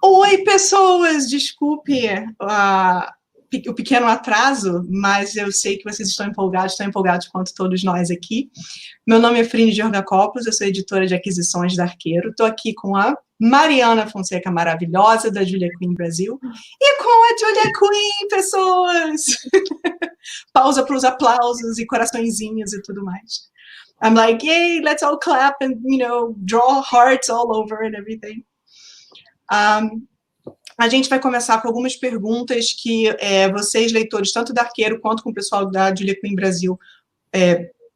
Oi, pessoas! Desculpe o pequeno atraso, mas eu sei que vocês estão empolgados quanto todos nós aqui. Meu nome é Frine de Orgacopoulos, eu sou editora de aquisições da Arqueiro. Estou aqui com a Mariana Fonseca maravilhosa, da Julia Quinn Brasil, e com a Julia Quinn, pessoas! Pausa para os aplausos e coraçõezinhos e tudo mais. I'm like, yay, let's all clap and, draw hearts all over and everything. A gente vai começar com algumas perguntas que vocês, leitores, tanto da Arqueiro quanto com o pessoal da Julia Quinn Brasil,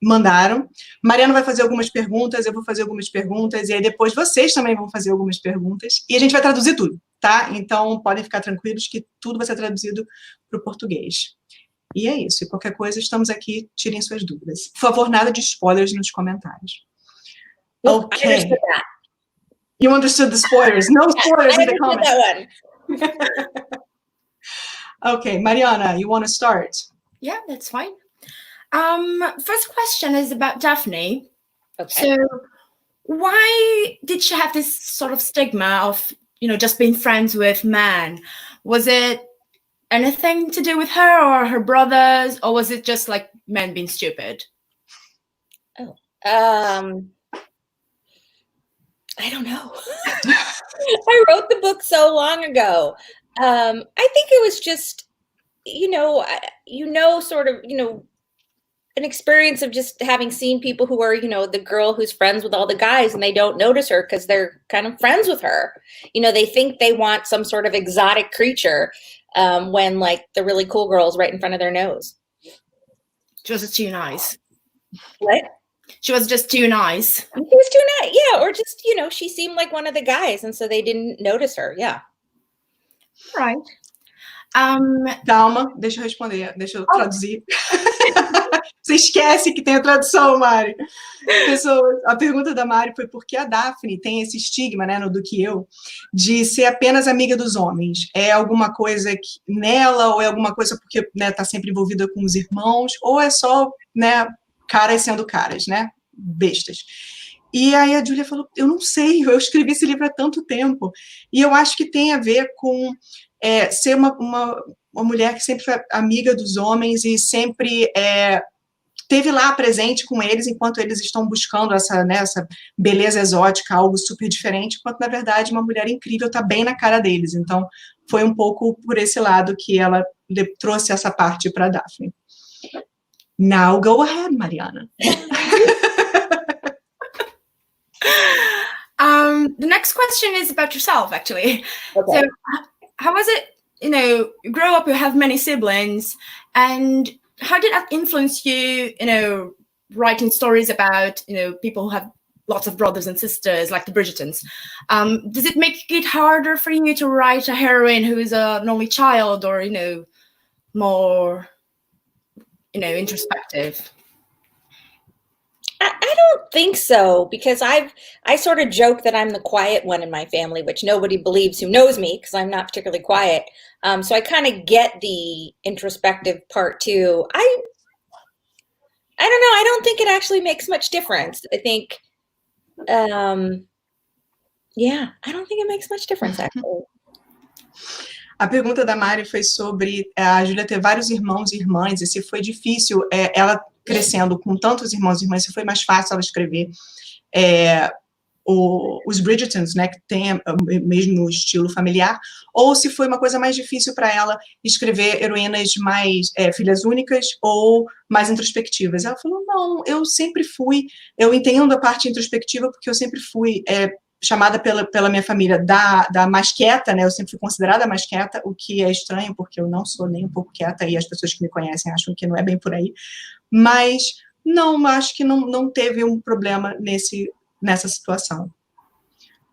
mandaram. Mariana vai fazer algumas perguntas, eu vou fazer algumas perguntas, e aí depois vocês também vão fazer algumas perguntas, e a gente vai traduzir tudo, tá? Então, podem ficar tranquilos que tudo vai ser traduzido para o português. E é isso, e qualquer coisa, estamos aqui, tirem suas dúvidas. Por favor, nada de spoilers nos comentários. Ok. You understood the spoilers? No spoilers in the comments. That one. Okay, Mariana, you want to start? Yeah, that's fine. First question is about Daphne. Okay. So why did she have this sort of stigma of, just being friends with men? Was it anything to do with her or her brothers, or was it just like men being stupid? I don't know. I wrote the book so long ago. I think it was just, sort of, an experience of just having seen people who are, the girl who's friends with all the guys and they don't notice her because they're kind of friends with her. They think they want some sort of exotic creature when like the really cool girl's right in front of their nose. She was just too nice. What? She was just too nice. She was too nice, yeah. Or just, she seemed like one of the guys, and so they didn't notice her, yeah. Right. Calma, deixa eu responder, deixa eu traduzir. Você esquece que tem a tradução, Mari. Pessoas, a pergunta da Mari foi por que a Daphne tem esse estigma, né, no do que eu, de ser apenas amiga dos homens. É alguma coisa nela, ou é alguma coisa porque tá sempre envolvida com os irmãos, ou é só, caras sendo caras, né? Bestas. E aí a Julia falou, eu não sei, eu escrevi esse livro há tanto tempo. E eu acho que tem a ver com ser uma mulher que sempre foi amiga dos homens e sempre esteve lá presente com eles enquanto eles estão buscando essa beleza exótica, algo super diferente, enquanto, na verdade, uma mulher incrível está bem na cara deles. Então, foi um pouco por esse lado que ela trouxe essa parte para a Daphne. Now, go ahead, Mariana. The next question is about yourself, actually. Okay. So, how was it, you grow up, you have many siblings, and how did that influence you, writing stories about, people who have lots of brothers and sisters, like the Bridgertons? Does it make it harder for you to write a heroine who is an only child, or, more... introspective? I don't think so, because I sort of joke that I'm the quiet one in my family, which nobody believes who knows me because I'm not particularly quiet. So I kind of get the introspective part too. I don't know. I don't think it actually makes much difference. I think, I don't think it makes much difference actually. A pergunta da Mari foi sobre a Julia ter vários irmãos e irmãs, e se foi difícil, ela crescendo com tantos irmãos e irmãs, se foi mais fácil ela escrever os Bridgertons, né, que tem o mesmo estilo familiar, ou se foi uma coisa mais difícil para ela escrever heroínas mais filhas únicas ou mais introspectivas. Ela falou, não, eu sempre fui, eu entendo a parte introspectiva porque eu sempre fui... chamada pela minha família da mais quieta, né? Eu sempre fui considerada a mais quieta, o que é estranho, porque eu não sou nem um pouco quieta, e as pessoas que me conhecem acham que não é bem por aí. Mas, não, acho que não teve um problema nessa situação.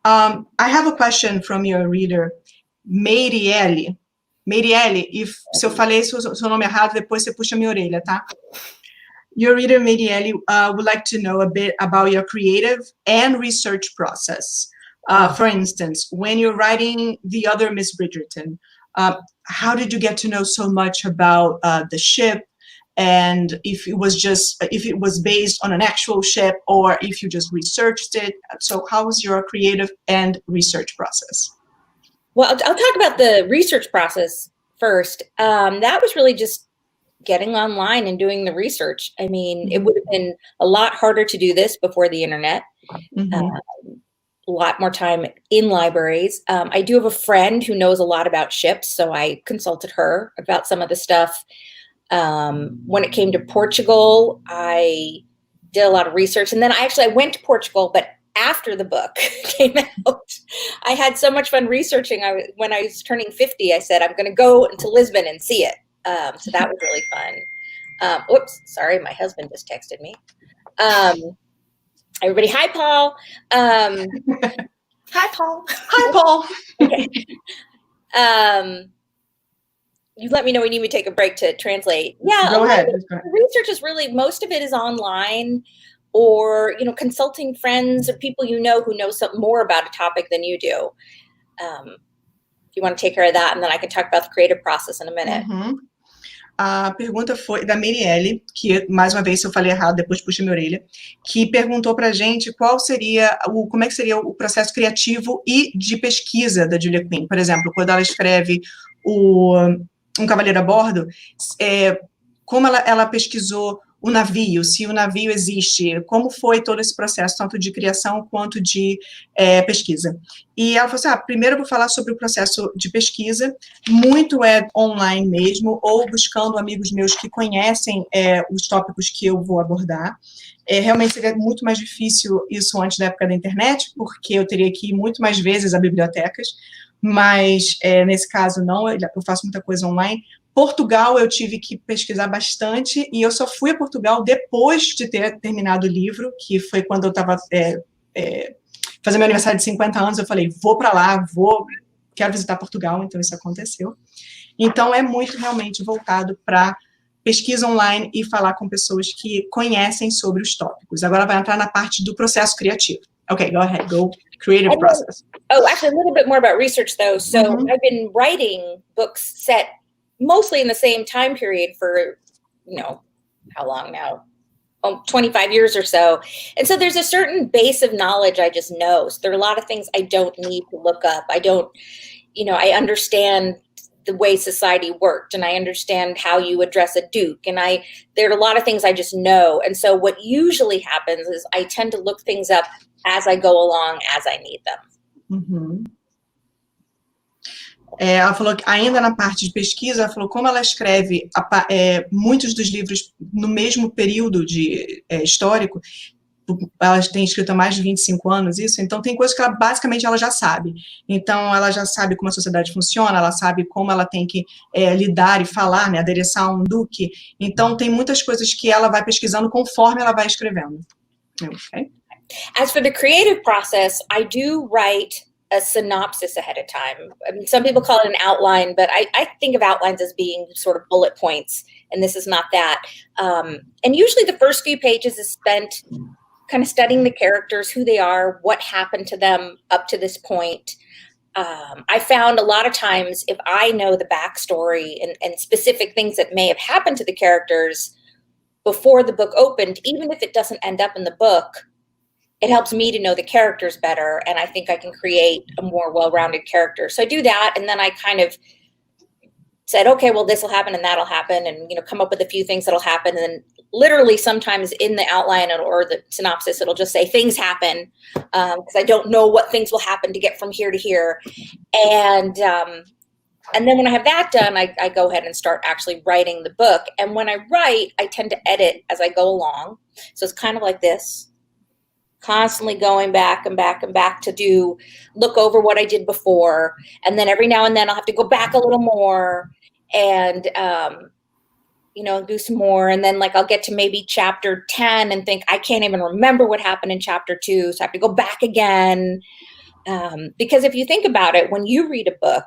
I have a question from your reader, Meirielle. Meirielle, se eu falei seu nome errado, depois você puxa minha orelha, tá? Your reader, Marielle, would like to know a bit about your creative and research process. For instance, when you're writing The Other Miss Bridgerton, how did you get to know so much about the ship, and if it was based on an actual ship, or if you just researched it? So how was your creative and research process? Well, I'll talk about the research process first. That was really just getting online and doing the research. I mean, it would have been a lot harder to do this before the internet. A lot more time in libraries. I do have a friend who knows a lot about ships, so I consulted her about some of the stuff. When it came to Portugal, I did a lot of research, and then I went to Portugal, but after the book came out, I had so much fun researching. When I was turning 50, I said, I'm going to go to Lisbon and see it. So that was really fun. Oops, sorry, my husband just texted me. Everybody, hi, Paul. Hi, Paul. Hi, Paul. Okay. You let me know when you need me to take a break to translate. Yeah, Go ahead. The research is really, most of it is online, or, you know, consulting friends or people you know who know something more about a topic than you do. If you want to take care of that, and then I can talk about the creative process in a minute. A pergunta foi da Mirielle, que, mais uma vez, se eu falei errado, depois puxa minha orelha, que perguntou pra gente como é que seria o processo criativo e de pesquisa da Julia Quinn. Por exemplo, quando ela escreve Um Cavaleiro a Bordo, como ela pesquisou o navio, se o navio existe, como foi todo esse processo, tanto de criação quanto de pesquisa. E ela falou assim, primeiro eu vou falar sobre o processo de pesquisa, muito online mesmo, ou buscando amigos meus que conhecem os tópicos que eu vou abordar. Realmente seria muito mais difícil isso antes da época da internet, porque eu teria que ir muito mais vezes a bibliotecas, mas nesse caso não, eu faço muita coisa online. Portugal eu tive que pesquisar bastante, e eu só fui a Portugal depois de ter terminado o livro, que foi quando eu estava fazendo meu aniversário de 50 anos, eu falei, vou para lá, quero visitar Portugal, então isso aconteceu. Então é muito realmente voltado para pesquisa online e falar com pessoas que conhecem sobre os tópicos. Agora vai entrar na parte do processo criativo. Okay, go ahead, go creative process. Actually, a little bit more about research, though. So I've been writing books set mostly in the same time period for, you know, how long now? 25 years or so. And so there's a certain base of knowledge I just know. So there are a lot of things I don't need to look up. I don't, you know, I understand the way society worked, and I understand how you address a duke. And there are a lot of things I just know. And so what usually happens is I tend to look things up as I go along, as I need them. Ela falou que ainda na parte de pesquisa, ela falou como ela escreve muitos dos livros no mesmo período histórico, ela tem escrito há mais de 25 anos isso, então tem coisas que basicamente ela já sabe. Então ela já sabe como a sociedade funciona, ela sabe como ela tem que lidar e falar, né, adereçar um duque. Então tem muitas coisas que ela vai pesquisando conforme ela vai escrevendo. Okay. As for the creative process, I do write a synopsis ahead of time. I mean, some people call it an outline, but I think of outlines as being sort of bullet points, and this is not that. And usually the first few pages is spent kind of studying the characters, who they are, what happened to them up to this point. I found a lot of times if I know the backstory and specific things that may have happened to the characters before the book opened, even if it doesn't end up in the book, it helps me to know the characters better, and I think I can create a more well-rounded character. So I do that, and then I kind of said, okay, well, this will happen and that'll happen, and, you know, come up with a few things that'll happen. And then literally sometimes in the outline or the synopsis, it'll just say things happen, because I don't know what things will happen to get from here to here. And then when I have that done, I go ahead and start actually writing the book. And when I write, I tend to edit as I go along. So it's kind of like this, constantly going back and back and back to look over what I did before. And then every now and then I'll have to go back a little more and, you know, do some more. And then like, I'll get to maybe chapter 10 and think, I can't even remember what happened in chapter 2. So I have to go back again. Because if you think about it, when you read a book,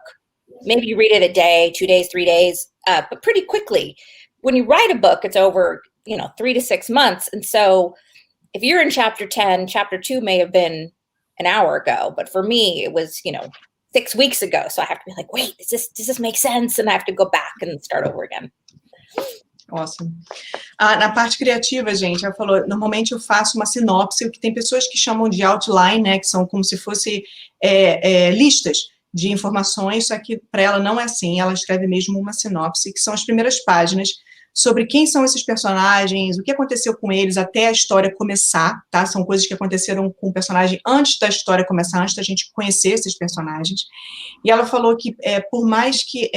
maybe you read it a day, 2 days, 3 days, but pretty quickly. When you write a book, it's over, you know, 3 to 6 months. And so if you're in chapter 10, chapter 2 may have been an hour ago, but for me, it was, you know, 6 weeks ago. So I have to be like, wait, does this make sense? And I have to go back and start over again. Awesome. Na parte criativa, gente, ela falou, normalmente eu faço uma sinopse, o que tem pessoas que chamam de outline, né, que são como se fosse listas de informações, só que para ela não é assim, ela escreve mesmo uma sinopse, que são as primeiras páginas, sobre quem são esses personagens, o que aconteceu com eles até a história começar, tá? São coisas que aconteceram com o personagem antes da história começar, antes da gente conhecer esses personagens. E ela falou que, por mais que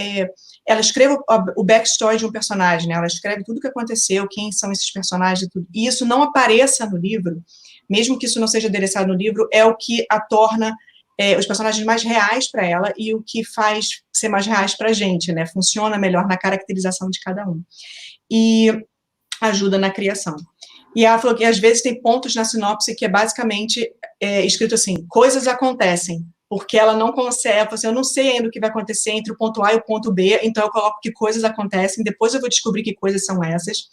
ela escreva o backstory de um personagem, né? Ela escreve tudo o que aconteceu, quem são esses personagens, tudo, e isso não apareça no livro, mesmo que isso não seja adereçado no livro, é o que a torna os personagens mais reais para ela e o que faz ser mais reais para a gente, né? Funciona melhor na caracterização de cada um. E ajuda na criação. E ela falou que às vezes tem pontos na sinopse que é basicamente escrito assim, coisas acontecem, porque ela não consegue, ela falou assim, eu não sei ainda o que vai acontecer entre o ponto A e o ponto B, então eu coloco que coisas acontecem, depois eu vou descobrir que coisas são essas,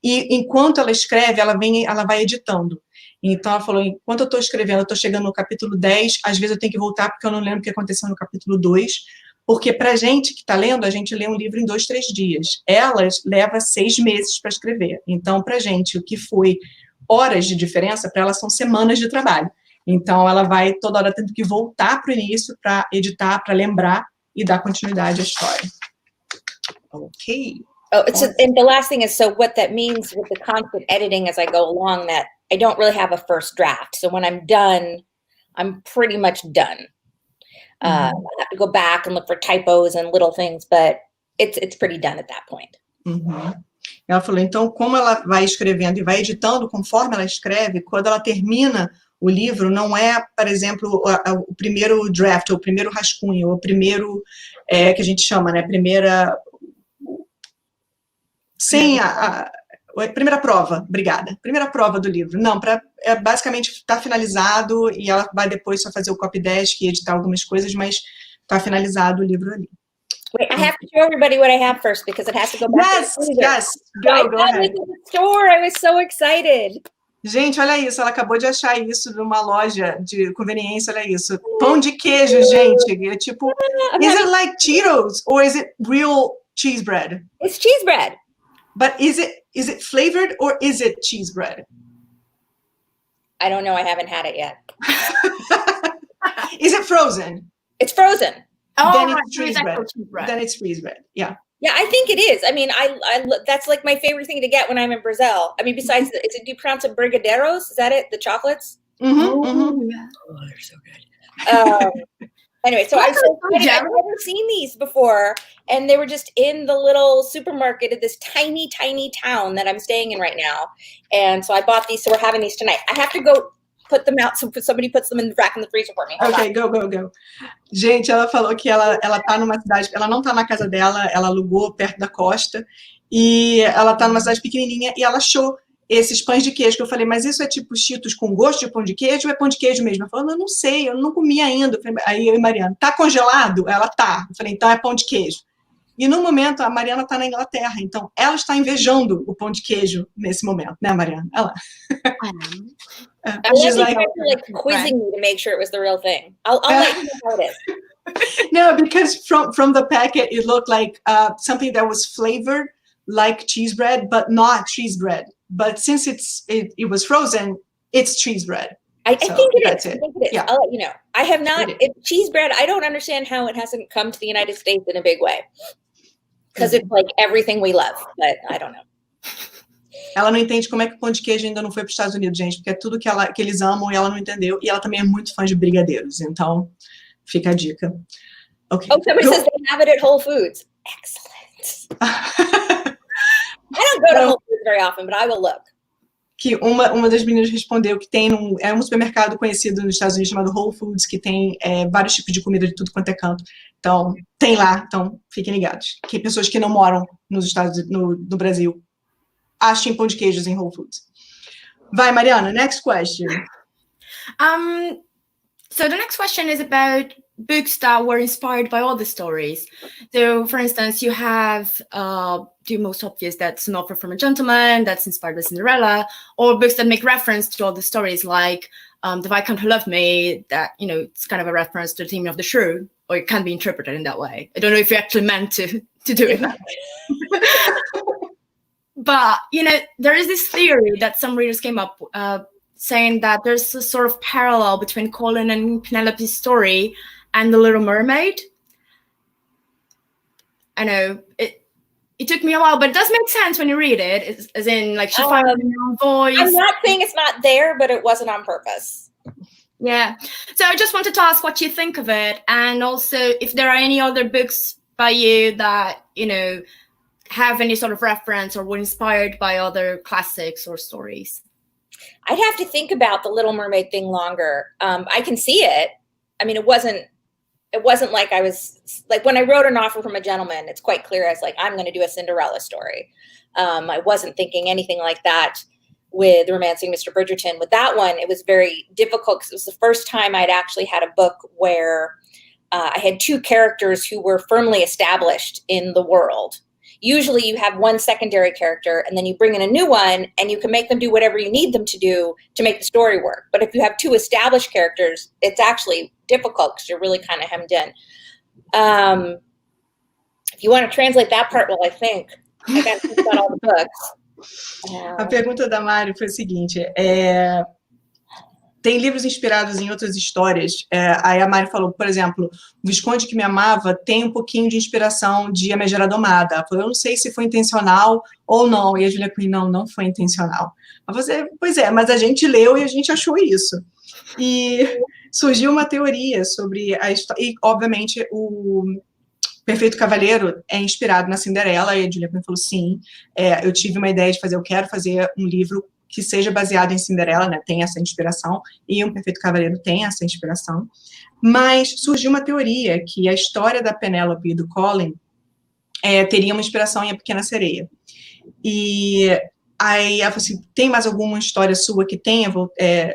e enquanto ela escreve, ela vai editando. Então ela falou, enquanto eu estou escrevendo, eu estou chegando no capítulo 10, às vezes eu tenho que voltar porque eu não lembro o que aconteceu no capítulo 2, porque para a gente que está lendo, a gente lê um livro em 2, 3 dias. Elas levam 6 meses para escrever. Então, para a gente, o que foi horas de diferença, para elas são semanas de trabalho. Então, ela vai toda hora tendo que voltar para o início, para editar, para lembrar e dar continuidade à história. Ok. Oh, and the last thing is, so what that means with the constant editing as I go along, that I don't really have a first draft. So when I'm done, I'm pretty much done. I have to go back and look for typos and little things, but it's pretty done at that point. Ela falou, então, como ela vai escrevendo e vai editando conforme ela escreve, quando ela termina o livro, não é, por exemplo, o primeiro draft, ou o primeiro rascunho, ou o primeiro, que a gente chama, né, sem a primeira prova, obrigada, primeira prova do livro, não, basicamente está finalizado e ela vai depois só fazer o copy desk e editar algumas coisas, mas está finalizado o livro ali. Wait, I have to show everybody what I have first because it has to go back. Yes, go ahead. It was in the store. I was so excited. Gente, olha isso, ela acabou de achar isso numa loja de conveniência, olha isso. Pão de queijo, gente, é tipo, is it like Cheetos or is it real cheese bread? It's cheese bread. But is it flavored or is it cheese bread? I don't know. I haven't had it yet. Is it frozen? It's frozen. Then it's freeze bread. Then it's freeze bread. Yeah. Yeah, I think it is. I mean, I that's like my favorite thing to get when I'm in Brazil. I mean, besides, do you pronounce it brigadeiros? Is that it? The chocolates? Yeah. Oh, they're so good. Anyway, so I've never seen these before, and they were just in the little supermarket of this tiny, tiny town that I'm staying in right now. And so I bought these, so we're having these tonight. I have to go put them out, so somebody puts them in the rack in the freezer for me. Ok, go. Gente, ela falou que ela tá numa cidade, ela não tá na casa dela, ela alugou perto da costa, e ela tá numa cidade pequenininha, e ela achou esses pães de queijo, que eu falei, mas isso é tipo Cheetos com gosto de pão de queijo ou é pão de queijo mesmo? Ela falou, eu não sei, eu não comi ainda. Aí eu e Mariana, tá congelado? Ela tá. Eu falei, então é pão de queijo. E no momento, a Mariana tá na Inglaterra, então ela está invejando o pão de queijo nesse momento, né, Mariana? Olha lá. She's like quizzing me to make sure it was the real thing. I'll let you know how it is. No, because from the packet, it looked like something that was flavored like cheese bread, but not cheese bread. But since it was frozen, it's cheese bread. I think it is. Yeah. I'll let you know. I have not. Cheese bread, I don't understand how it hasn't come to the United States in a big way. Because it's like everything we love, but I don't know. Ela não entende como é que o pão de queijo ainda não foi para os Estados Unidos, gente, porque é tudo que eles amam e ela não entendeu. E ela também é muito fã de brigadeiros, então fica a dica. Okay. Oh, somebody says they have it at Whole Foods. Excellent. I don't go to Whole Foods very often, but I will look. Que uma das meninas respondeu que tem um supermercado conhecido nos Estados Unidos chamado Whole Foods, que tem vários tipos de comida de tudo quanto é canto. Então, tem lá, então fiquem ligados. Que pessoas que não moram nos Estados no Brasil achem pão de queijos em Whole Foods. Vai, Mariana, next question. So the next question is about books that were inspired by all the stories. So, for instance, you have the most obvious, that's An Offer from a Gentleman, that's inspired by Cinderella, or books that make reference to all the stories, like The Viscount Who Loved Me, that, it's kind of a reference to the theme of the shrew, or it can be interpreted in that way. I don't know if you actually meant to do it that way. But, there is this theory that some readers came up saying that there's a sort of parallel between Colin and Penelope's story and The Little Mermaid. I know it took me a while, but it does make sense when you read it, as in, like, she finds her own voice. I'm not saying it's not there, but it wasn't on purpose. Yeah. So I just wanted to ask what you think of it, and also if there are any other books by you that, you know, have any sort of reference or were inspired by other classics or stories. I'd have to think about the Little Mermaid thing longer. I can see it. I mean, it wasn't like I was, like, when I wrote An Offer from a Gentleman, it's quite clear I was like, I'm going to do a Cinderella story. I wasn't thinking anything like that with Romancing Mr. Bridgerton. With that one, it was very difficult because it was the first time I'd actually had a book where I had two characters who were firmly established in the world. Usually you have one secondary character and then you bring in a new one and you can make them do whatever you need them to do to make the story work. But if you have two established characters, it's actually difficult because you're really kind of hemmed in. If you want to translate that part, well, I think I got to think about all the books. A pergunta da Mari foi a seguinte, tem livros inspirados em outras histórias, aí a Mari falou, por exemplo, O Visconde que Me Amava tem um pouquinho de inspiração de A Megera Domada. Ela falou, eu não sei se foi intencional ou não, e a Julia Quinn, não foi intencional. Pois é, mas a gente leu e a gente achou isso. E surgiu uma teoria sobre a história, e obviamente o Perfeito Cavaleiro é inspirado na Cinderela, e a Julia Quinn falou, sim, eu tive uma ideia de eu quero fazer um livro que seja baseado em Cinderela, né, tem essa inspiração, e Um Perfeito Cavaleiro tem essa inspiração, mas surgiu uma teoria que a história da Penélope e do Colin teria uma inspiração em A Pequena Sereia. E aí ela falou assim, tem mais alguma história sua que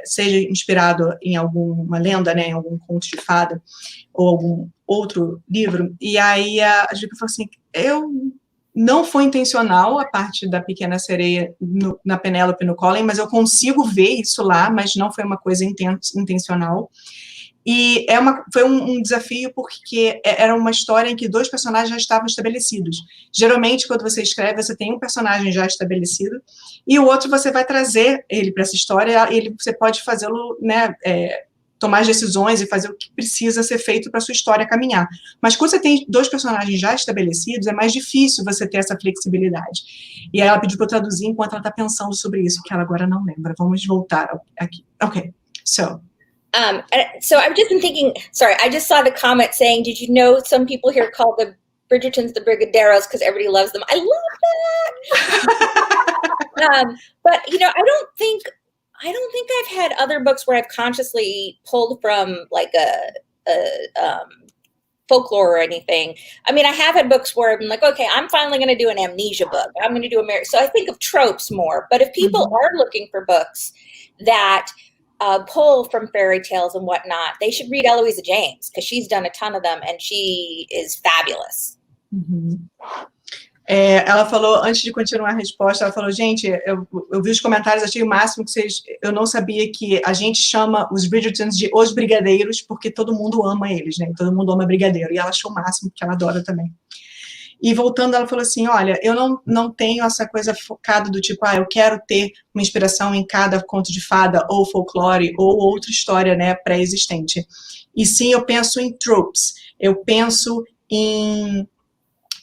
seja inspirado em alguma lenda, né, em algum conto de fada, ou algum outro livro? E aí a Julia falou assim, não foi intencional a parte da Pequena Sereia na Penélope e no Colin, mas eu consigo ver isso lá, mas não foi uma coisa intencional. E foi um desafio porque era uma história em que dois personagens já estavam estabelecidos. Geralmente, quando você escreve, você tem um personagem já estabelecido e o outro você vai trazer ele para essa história e você pode fazê-lo, né, tomar as decisões e fazer o que precisa ser feito para a sua história caminhar. Mas quando você tem dois personagens já estabelecidos, é mais difícil você ter essa flexibilidade. E aí ela pediu para eu traduzir enquanto ela está pensando sobre isso, que ela agora não lembra. Vamos voltar aqui. Ok, so I've just been thinking, sorry, I just saw the comment saying, did you know some people here call the Bridgertons the Brigadeiros because everybody loves them? I love that! But, you know, I don't think I've had other books where I've consciously pulled from like a folklore or anything. I mean, I have had books where I've been like, okay, I'm finally going to do an amnesia book. I'm going to do so I think of tropes more. But if people are looking for books that pull from fairy tales and whatnot, they should read Eloisa James because she's done a ton of them and she is fabulous. Ela falou, antes de continuar a resposta, ela falou, gente, eu vi os comentários, achei o máximo que eu não sabia que a gente chama os Bridgertons de Os Brigadeiros, porque todo mundo ama eles, né, todo mundo ama brigadeiro, e ela achou o máximo, porque ela adora também. E voltando, ela falou assim, olha, eu não tenho essa coisa focada do tipo, eu quero ter uma inspiração em cada conto de fada, ou folclore, ou outra história, né, pré-existente. E sim, eu penso em tropes, eu penso em...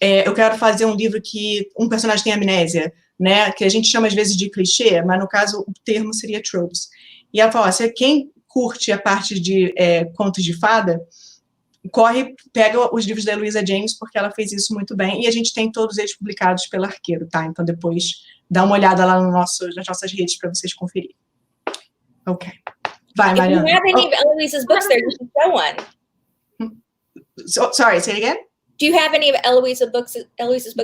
eu quero fazer um livro que um personagem tem amnésia, né, que a gente chama às vezes de clichê, mas no caso o termo seria tropes. E ela falou, quem curte a parte de contos de fada, pega os livros da Eloisa James, porque ela fez isso muito bem, e a gente tem todos eles publicados pela Arqueiro, tá? Então depois dá uma olhada lá nas nossas redes para vocês conferirem. Ok. Vai, Mariana. If you have any of Eloisa's books there, you should show one. Sorry, say it again? Do you have any of Eloisa's books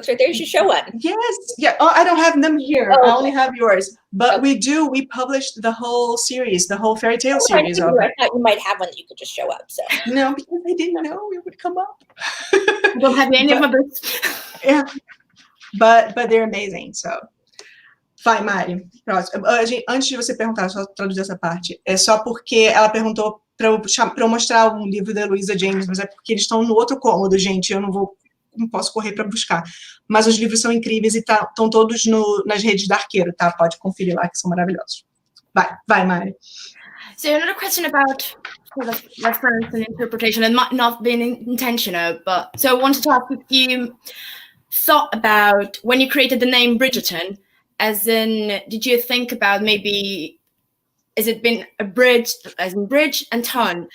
right there? You should show one. Yes. Yeah. Oh, I don't have them here. Oh, okay. I only have yours. But okay. We published the whole series, the whole fairy tale series. I thought you might have one that you could just show up. So no, because I didn't know it would come up. I don't have any of my books. Yeah. But they're amazing. So, vai, Mari. Próximo. Antes de você perguntar, só traduzir essa parte. É só porque ela perguntou para eu mostrar um livro da Eloisa James, mas é porque eles estão no outro cômodo, gente, eu não posso correr para buscar. Mas os livros são incríveis e estão todos nas redes da Arqueiro, tá? Pode conferir lá, que são maravilhosos. Vai, Mari. So another question about sort of reference and interpretation. It might not be intentional, but so I wanted to ask if you thought about when you created the name Bridgerton, as in, did you think about maybe, has it been abridged, as in bridge and ton,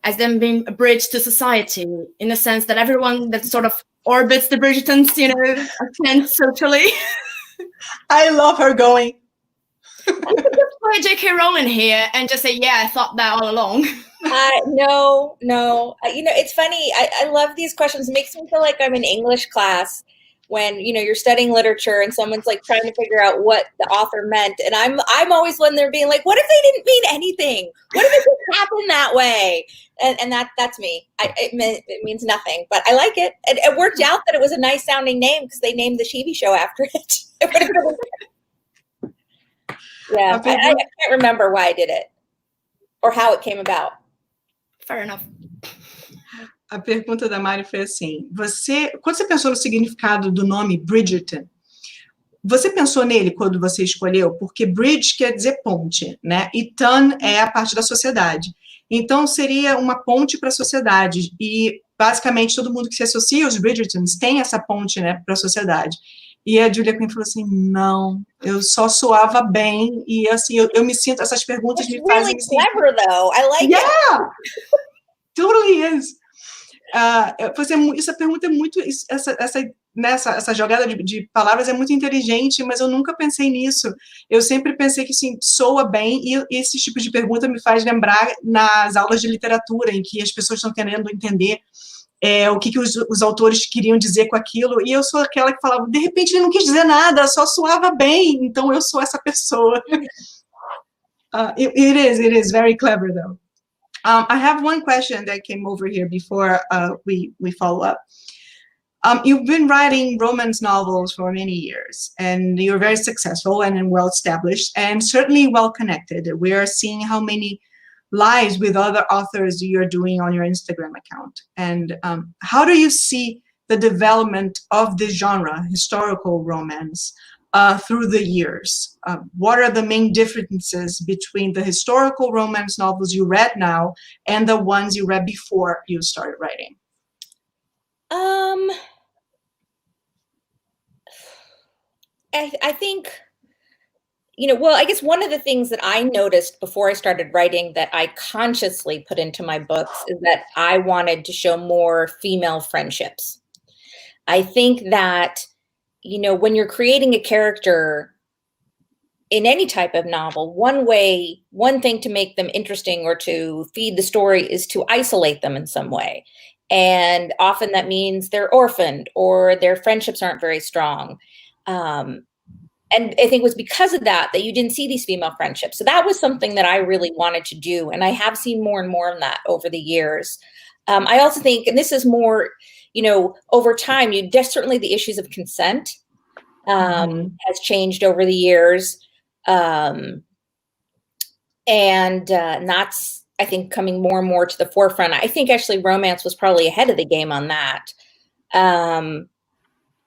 as then being a bridge to society, in the sense that everyone that sort of orbits the Bridgertons, you know, attends socially? I love her going. You could just play J.K. Rowling here and just say, yeah, I thought that all along. No. You know, it's funny. I love these questions. It makes me feel like I'm in English class when, you know, you're studying literature and someone's like trying to figure out what the author meant. And I'm always when they're being like, what if they didn't mean anything? What if it just happened that way? And that's me. It means nothing, but I like it. It worked out that it was a nice sounding name because they named the TV show after it. Yeah, I can't remember why I did it or how it came about. Fair enough. A pergunta da Mari foi assim, quando você pensou no significado do nome Bridgerton, você pensou nele quando você escolheu? Porque bridge quer dizer ponte, né? E ton é a parte da sociedade. Então, seria uma ponte para a sociedade. E, basicamente, todo mundo que se associa aos Bridgertons tem essa ponte, né, para a sociedade. E a Julia Quinn falou assim, não, eu só soava bem. E, assim, eu me sinto, essas perguntas me fazem... It's really clever, though. I like it. Yeah! Totally is. Essa pergunta é muito... Essa jogada de palavras é muito inteligente, mas eu nunca pensei nisso. Eu sempre pensei que, assim, soa bem, e esse tipo de pergunta me faz lembrar nas aulas de literatura, em que as pessoas estão querendo entender o que os autores queriam dizer com aquilo, e eu sou aquela que falava, de repente ele não quis dizer nada, só soava bem, então eu sou essa pessoa. It is very clever, though. I have one question that came over here before we follow up. You've been writing romance novels for many years, and you're very successful and well-established, and certainly well-connected. We are seeing how many lives with other authors you're doing on your Instagram account. And how do you see the development of this genre, historical romance, through the years? What are the main differences between the historical romance novels you read now and the ones you read before you started writing? I think, you know, well, I guess one of the things that I noticed before I started writing that I consciously put into my books is that I wanted to show more female friendships. I think that, you know, when you're creating a character in any type of novel, one thing to make them interesting or to feed the story is to isolate them in some way. And often that means they're orphaned or their friendships aren't very strong. And I think it was because of that you didn't see these female friendships. So that was something that I really wanted to do. And I have seen more and more of that over the years. I also think, and this is more, you know, over time, certainly the issues of consent has changed over the years. And that's, I think, coming more and more to the forefront. I think actually romance was probably ahead of the game on that.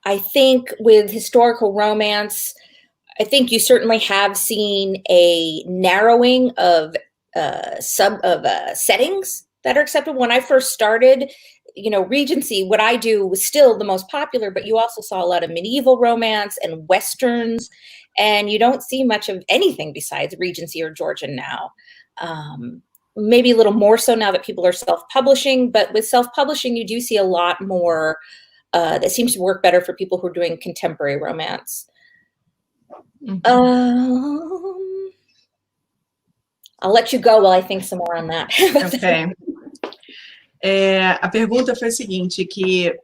I think with historical romance, I think you certainly have seen a narrowing of settings that are acceptable. When I first started, you know, Regency, what I do was still the most popular, but you also saw a lot of medieval romance and Westerns, and you don't see much of anything besides Regency or Georgian now. Maybe a little more so now that people are self-publishing, but with self-publishing, you do see a lot more that seems to work better for people who are doing contemporary romance. I'll let you go while I think some more on that. Ok. A pergunta foi a seguinte, que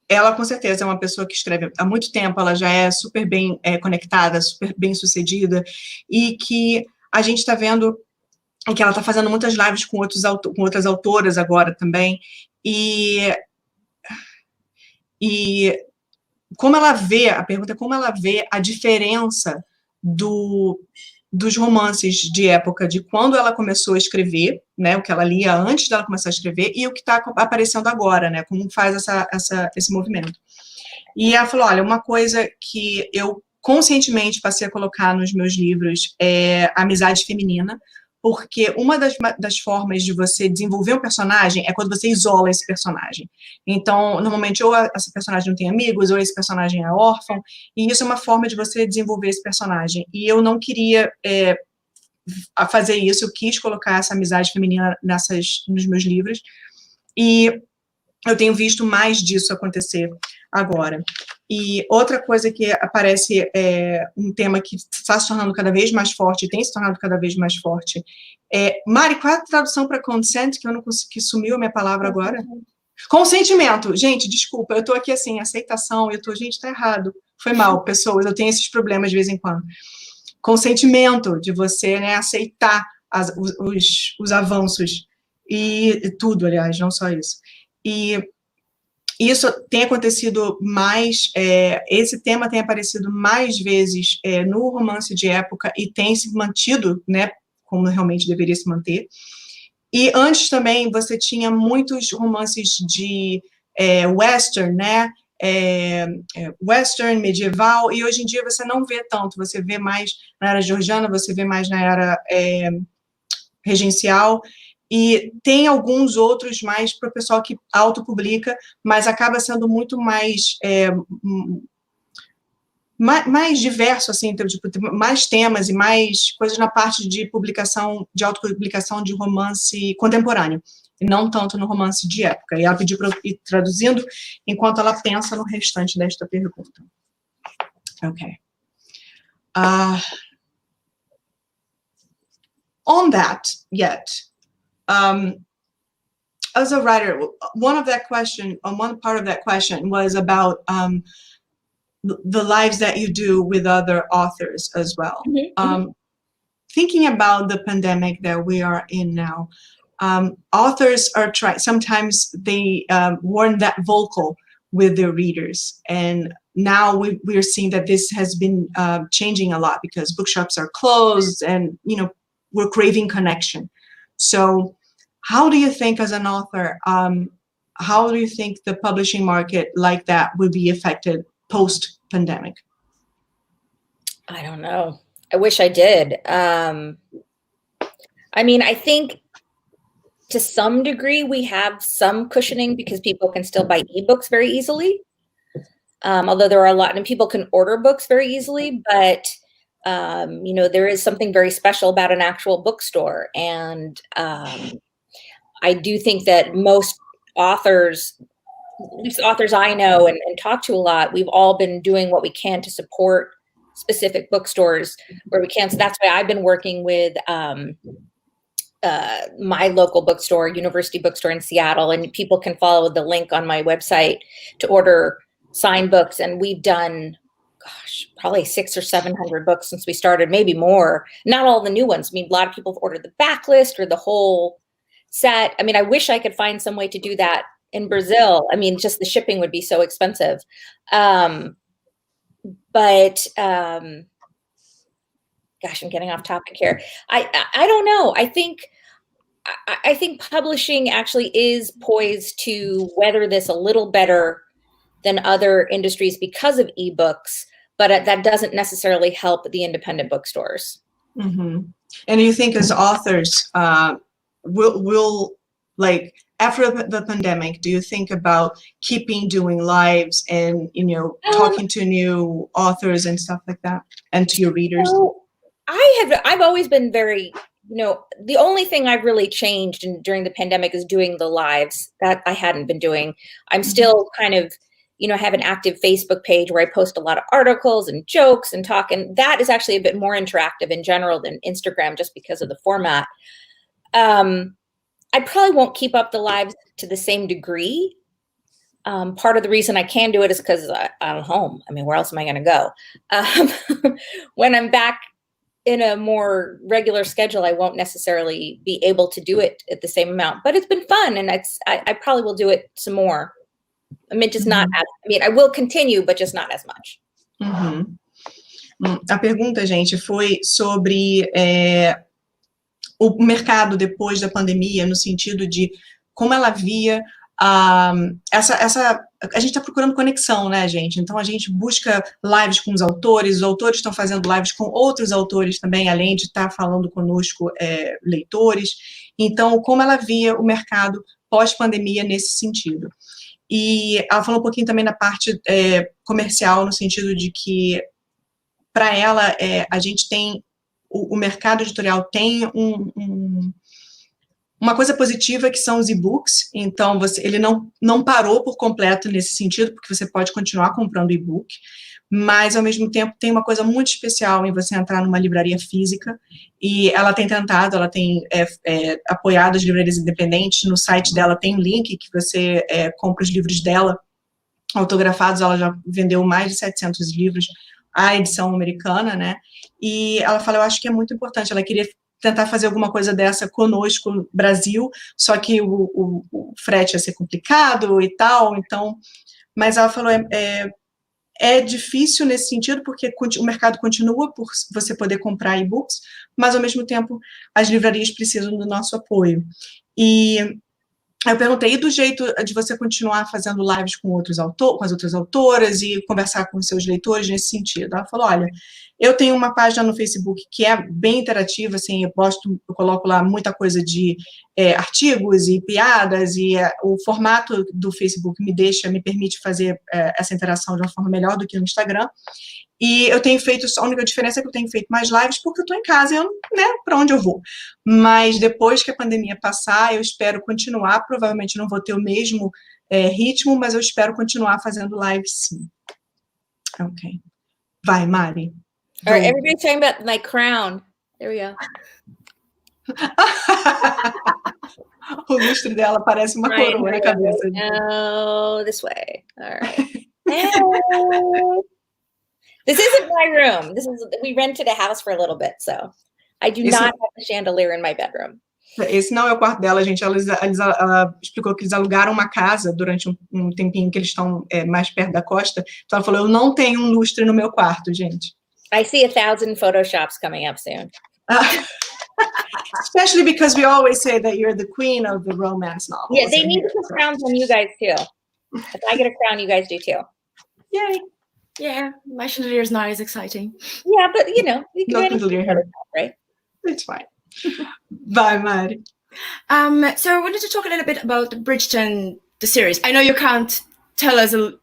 ela com certeza é uma pessoa que escreve há muito tempo, ela já é super bem conectada, super bem sucedida, e que a gente está vendo que ela está fazendo muitas lives com outras autoras agora também, e como ela vê, a pergunta é como ela vê a diferença dos romances de época, de quando ela começou a escrever, né, o que ela lia antes dela começar a escrever, e o que está aparecendo agora, né, como faz esse movimento. E ela falou, olha, uma coisa que eu conscientemente passei a colocar nos meus livros é a amizade feminina, porque uma das formas de você desenvolver um personagem é quando você isola esse personagem. Então, normalmente, ou esse personagem não tem amigos, ou esse personagem é órfão, e isso é uma forma de você desenvolver esse personagem. E eu não queria fazer isso, eu quis colocar essa amizade feminina nos meus livros, e eu tenho visto mais disso acontecer agora. E outra coisa que aparece, um tema que está se tornando cada vez mais forte, tem se tornado cada vez mais forte. Mari, qual é a tradução para consent, que eu não consegui, sumiu a minha palavra agora? Consentimento. Gente, desculpa, eu estou aqui assim, aceitação, gente, está errado. Foi mal, pessoas, eu tenho esses problemas de vez em quando. Consentimento, de você, né, aceitar os avanços, e tudo, aliás, não só isso. E isso tem acontecido mais, esse tema tem aparecido mais vezes no romance de época e tem se mantido, né, como realmente deveria se manter. E antes também você tinha muitos romances de western, né, western, medieval, e hoje em dia você não vê tanto, você vê mais na era georgiana, você vê mais na era regencial, e tem alguns outros mais para o pessoal que autopublica, mas acaba sendo muito mais diverso, assim, tipo, mais temas e mais coisas na parte de publicação, de autopublicação de romance contemporâneo, e não tanto no romance de época. E ela pediu para eu ir traduzindo enquanto ela pensa no restante desta pergunta. Ok. On that, yet, as a writer, one part of that question was about the lives that you do with other authors as well. Mm-hmm. Thinking about the pandemic that we are in now, authors are sometimes they weren't that vocal with their readers, and now we're seeing that this has been changing a lot because bookshops are closed, and we're craving connection. So how do you think, as an author, how do you think the publishing market like that will be affected post-pandemic? I don't know. I wish I did. I mean, I think to some degree we have some cushioning because people can still buy ebooks very easily. Although there are a lot, and people can order books very easily, but there is something very special about an actual bookstore. And I do think that most authors, at least authors I know and talk to a lot, we've all been doing what we can to support specific bookstores where we can. So that's why I've been working with my local bookstore, University Bookstore in Seattle, and people can follow the link on my website to order signed books. And we've done, probably 600 or 700 books since we started, maybe more. Not all the new ones. I mean, a lot of people have ordered the backlist or the whole set. I mean, I wish I could find some way to do that in Brazil. I mean, just the shipping would be so expensive. But I'm getting off topic here. I don't know. I think publishing actually is poised to weather this a little better than other industries because of ebooks, but that doesn't necessarily help the independent bookstores. Mm-hmm. And you think, as authors, will like, after the pandemic, do you think about doing lives and, talking to new authors and stuff like that, and to your readers? I've always been very, the only thing I've really changed during the pandemic is doing the lives that I hadn't been doing. I'm still kind of, have an active Facebook page where I post a lot of articles and jokes and talk, and that is actually a bit more interactive in general than Instagram, just because of the format. I probably won't keep up the lives to the same degree. Part of the reason I can do it is because I'm home. I mean, where else am I going to go? When I'm back in a more regular schedule, I won't necessarily be able to do it at the same amount, but it's been fun, and I probably will do it some more. I mean, just not as, I will continue, but just not as much. Uhum. A pergunta, gente, foi sobre o mercado depois da pandemia, no sentido de como ela via a gente está procurando conexão, né, gente? Então, a gente busca lives com os autores estão fazendo lives com outros autores também, além de estar falando conosco, leitores. Então, como ela via o mercado pós-pandemia nesse sentido. E ela falou um pouquinho também da parte comercial, no sentido de que, para ela, a gente tem, o mercado editorial tem uma coisa positiva, que são os e-books. Então, ele não parou por completo nesse sentido, porque você pode continuar comprando e-book, mas, ao mesmo tempo, tem uma coisa muito especial em você entrar numa livraria física, e ela tem tentado, ela tem apoiado as livrarias independentes. No site dela tem um link que você compra os livros dela, autografados. Ela já vendeu mais de 700 livros, a edição americana, né? E ela fala, eu acho que é muito importante, ela queria tentar fazer alguma coisa dessa conosco, Brasil, só que o frete ia ser complicado e tal, então, mas ela falou, é difícil nesse sentido, porque o mercado continua por você poder comprar e-books, mas, ao mesmo tempo, as livrarias precisam do nosso apoio. E eu perguntei, e do jeito de você continuar fazendo lives com as outras autoras e conversar com os seus leitores nesse sentido? Ela falou, olha, eu tenho uma página no Facebook que é bem interativa, assim, eu coloco lá muita coisa de artigos e piadas, e o formato do Facebook me permite fazer essa interação de uma forma melhor do que no Instagram. E eu tenho feito, a única diferença é que eu tenho feito mais lives porque eu estou em casa, para onde eu vou. Mas depois que a pandemia passar, eu espero continuar, provavelmente não vou ter o mesmo ritmo, mas eu espero continuar fazendo lives, sim. Ok. Vai, Mari. All right, everybody's talking about my crown. There we go. O lustre dela parece uma coroa na cabeça. No, this way. All right. This isn't my room. We rented a house for a little bit, so I do not have a chandelier in my bedroom. Esse não é o quarto dela, gente. Ela explicou que eles alugaram uma casa durante um tempinho que eles estão mais perto da costa. Então ela falou, eu não tenho um lustre no meu quarto, gente. I see 1,000 Photoshops coming up soon. Especially because we always say that you're the queen of the romance novels. Yeah, they need to put crowns on you guys too. If I get a crown, you guys do too. Yay. Yeah, my chandelier is not as exciting. Yeah, but you can No chandelier here, right? It's fine. Bye, Mari. So I wanted to talk a little bit about Bridgerton, the series. I know you can't tell us too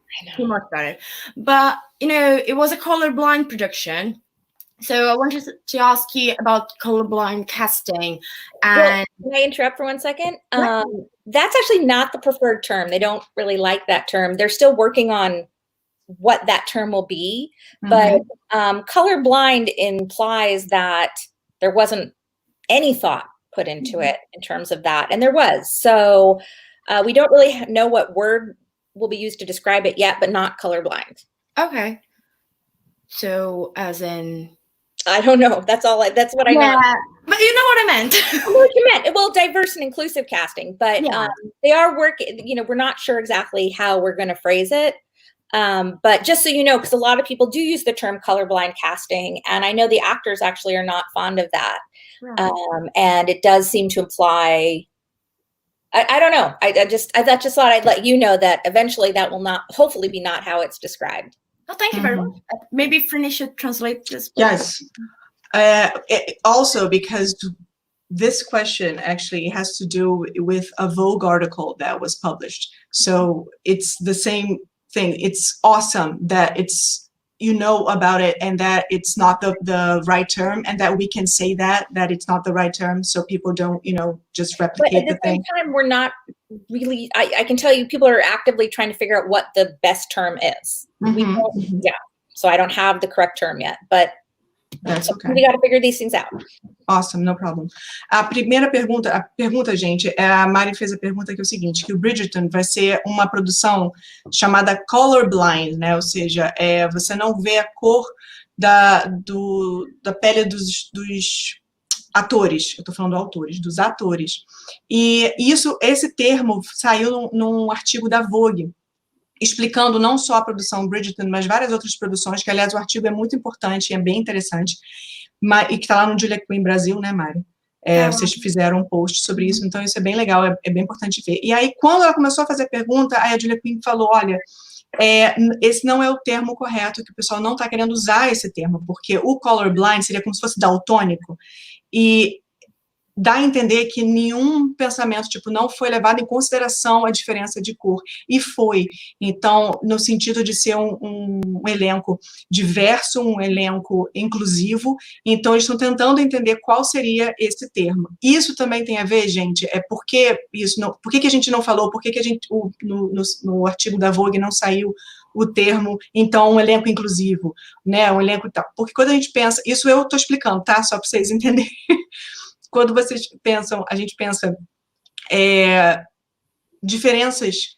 much about it, but it was a colorblind production. So I wanted to ask you about colorblind casting. And can I interrupt for 1 second? That's actually not the preferred term. They don't really like that term. They're still working on what that term will be. But colorblind implies that there wasn't any thought put into it in terms of that. And there was. So we don't really know what word will be used to describe it yet, but not colorblind. Okay. So as in... I don't know. That's what I know. But you know what I meant. I know what you meant. Well, diverse and inclusive casting, but they are working, we're not sure exactly how we're going to phrase it. But just so you know, because a lot of people do use the term colorblind casting, and I know the actors actually are not fond of that. Right. And it does seem to imply, I don't know. I just thought I'd let you know that eventually that will hopefully be not how it's described. Oh, thank you very much. Maybe Frini should translate this. Yes. Also, because this question actually has to do with a Vogue article that was published. So it's the same thing. It's awesome that about it, and that it's not the right term, and that we can say that it's not the right term, so people don't, just replicate the thing. But at the same time, we're not really, I can tell you, people are actively trying to figure out what the best term is. So I don't have the correct term yet, but that's okay. We got to figure these things out. Awesome, no problem. A pergunta, gente, a Mari fez a pergunta que é o seguinte, que o Bridgerton vai ser uma produção chamada colorblind, né? Ou seja, você não vê a cor da pele dos atores. Eu tô falando autores, dos atores. E esse termo saiu num artigo da Vogue, explicando não só a produção Bridgerton, mas várias outras produções, que, aliás, o artigo é muito importante e é bem interessante, e que está lá no Julia Quinn Brasil, né, Mari? Vocês fizeram um post sobre isso, então isso é bem legal, é bem importante ver. E aí, quando ela começou a fazer a pergunta, aí a Julia Quinn falou, olha, esse não é o termo correto, que o pessoal não está querendo usar esse termo, porque o colorblind seria como se fosse daltônico, e dá a entender que nenhum pensamento, tipo, não foi levado em consideração a diferença de cor, e foi. Então, no sentido de ser um elenco diverso, um elenco inclusivo, então eles estão tentando entender qual seria esse termo. Isso também tem a ver, gente, por que a gente não falou, por que a gente, no artigo da Vogue não saiu o termo, então, um elenco inclusivo, né, um elenco e tal. Porque quando a gente pensa, isso eu estou explicando, tá, só para vocês entenderem. Quando vocês pensam, a gente pensa diferenças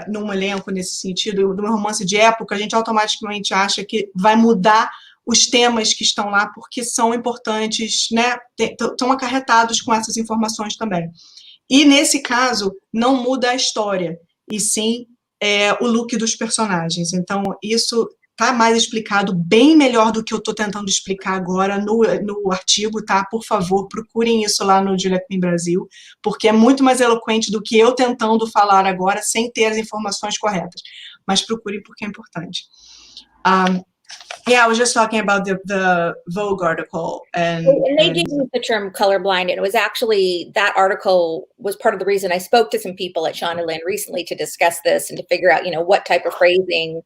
num elenco nesse sentido, num romance de época, a gente automaticamente acha que vai mudar os temas que estão lá, porque são importantes, né, estão acarretados com essas informações também. E, nesse caso, não muda a história, e sim o look dos personagens. Então, isso está mais explicado, bem melhor do que eu estou tentando explicar agora no artigo, tá? Por favor, procurem isso lá no Julia Quinn Brasil, porque é muito mais eloquente do que eu tentando falar agora, sem ter as informações corretas. Mas procurem porque é importante. Yeah, I was just talking about the Vogue article. And they did use the term colorblind, and it was actually, that article was part of the reason I spoke to some people at Shondaland recently to discuss this and to figure out, what type of phrasing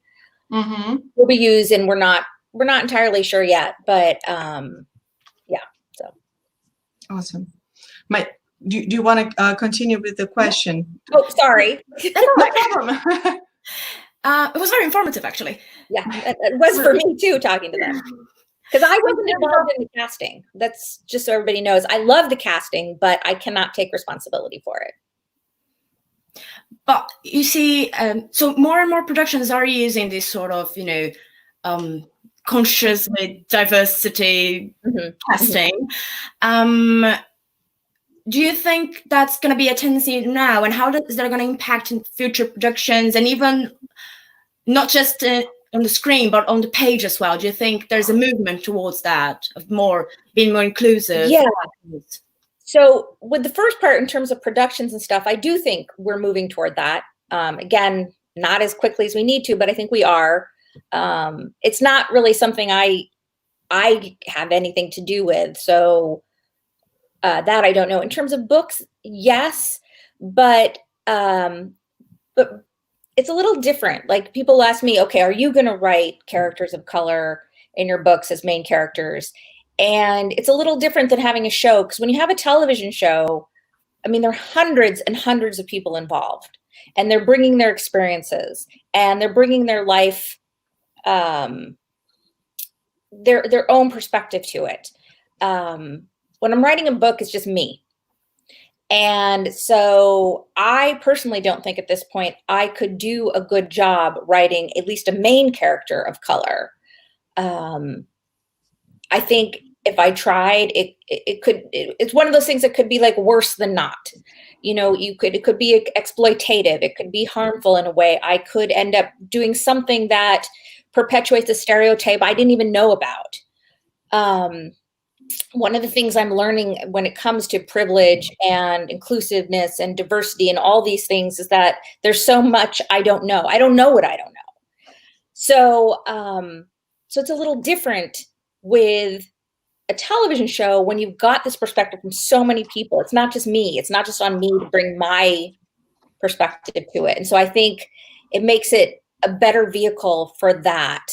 will be used, and we're not entirely sure yet, but yeah. So awesome. Do you want to continue with the question? Oh, sorry. No problem. It was very informative, actually. Yeah, it was for me too, talking to them, because I wasn't involved in the casting. That's just so everybody knows. I love the casting, but I cannot take responsibility for it. But you see, so more and more productions are using this sort of, conscious with diversity casting. Do you think that's going to be a tendency now? And how is that going to impact in future productions, and even not just on the screen, but on the page as well? Do you think there's a movement towards that, of being more inclusive? Yeah. So with the first part, in terms of productions and stuff, I do think we're moving toward that. Again, not as quickly as we need to, but I think we are. It's not really something I have anything to do with. So that I don't know. In terms of books, yes, but it's a little different. Like, people ask me, okay, are you going to write characters of color in your books as main characters? And it's a little different than having a show, because when you have a television show, I mean, there are hundreds and hundreds of people involved, and they're bringing their experiences, and they're bringing their life, their own perspective to it. When I'm writing a book, it's just me. And so I personally don't think at this point I could do a good job writing at least a main character of color. I think if I tried, it's one of those things that could be like worse than not. It could be exploitative. It could be harmful in a way. I could end up doing something that perpetuates a stereotype I didn't even know about. One of the things I'm learning when it comes to privilege and inclusiveness and diversity and all these things is that there's so much I don't know. I don't know what I don't know. So it's a little different with a television show when you've got this perspective from so many people. It's not just me. It's not just on me to bring my perspective to it. And so I think it makes it a better vehicle for that.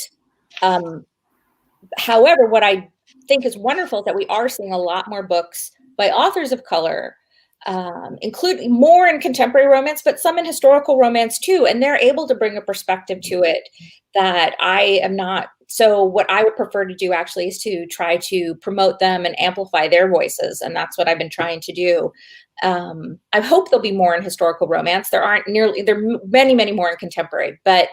However, what I think is wonderful is that we are seeing a lot more books by authors of color, including more in contemporary romance, but some in historical romance too. And they're able to bring a perspective to it that I am not. So what I would prefer to do actually is to try to promote them and amplify their voices. And that's what I've been trying to do. I hope there'll be more in historical romance. There are many, many more in contemporary, but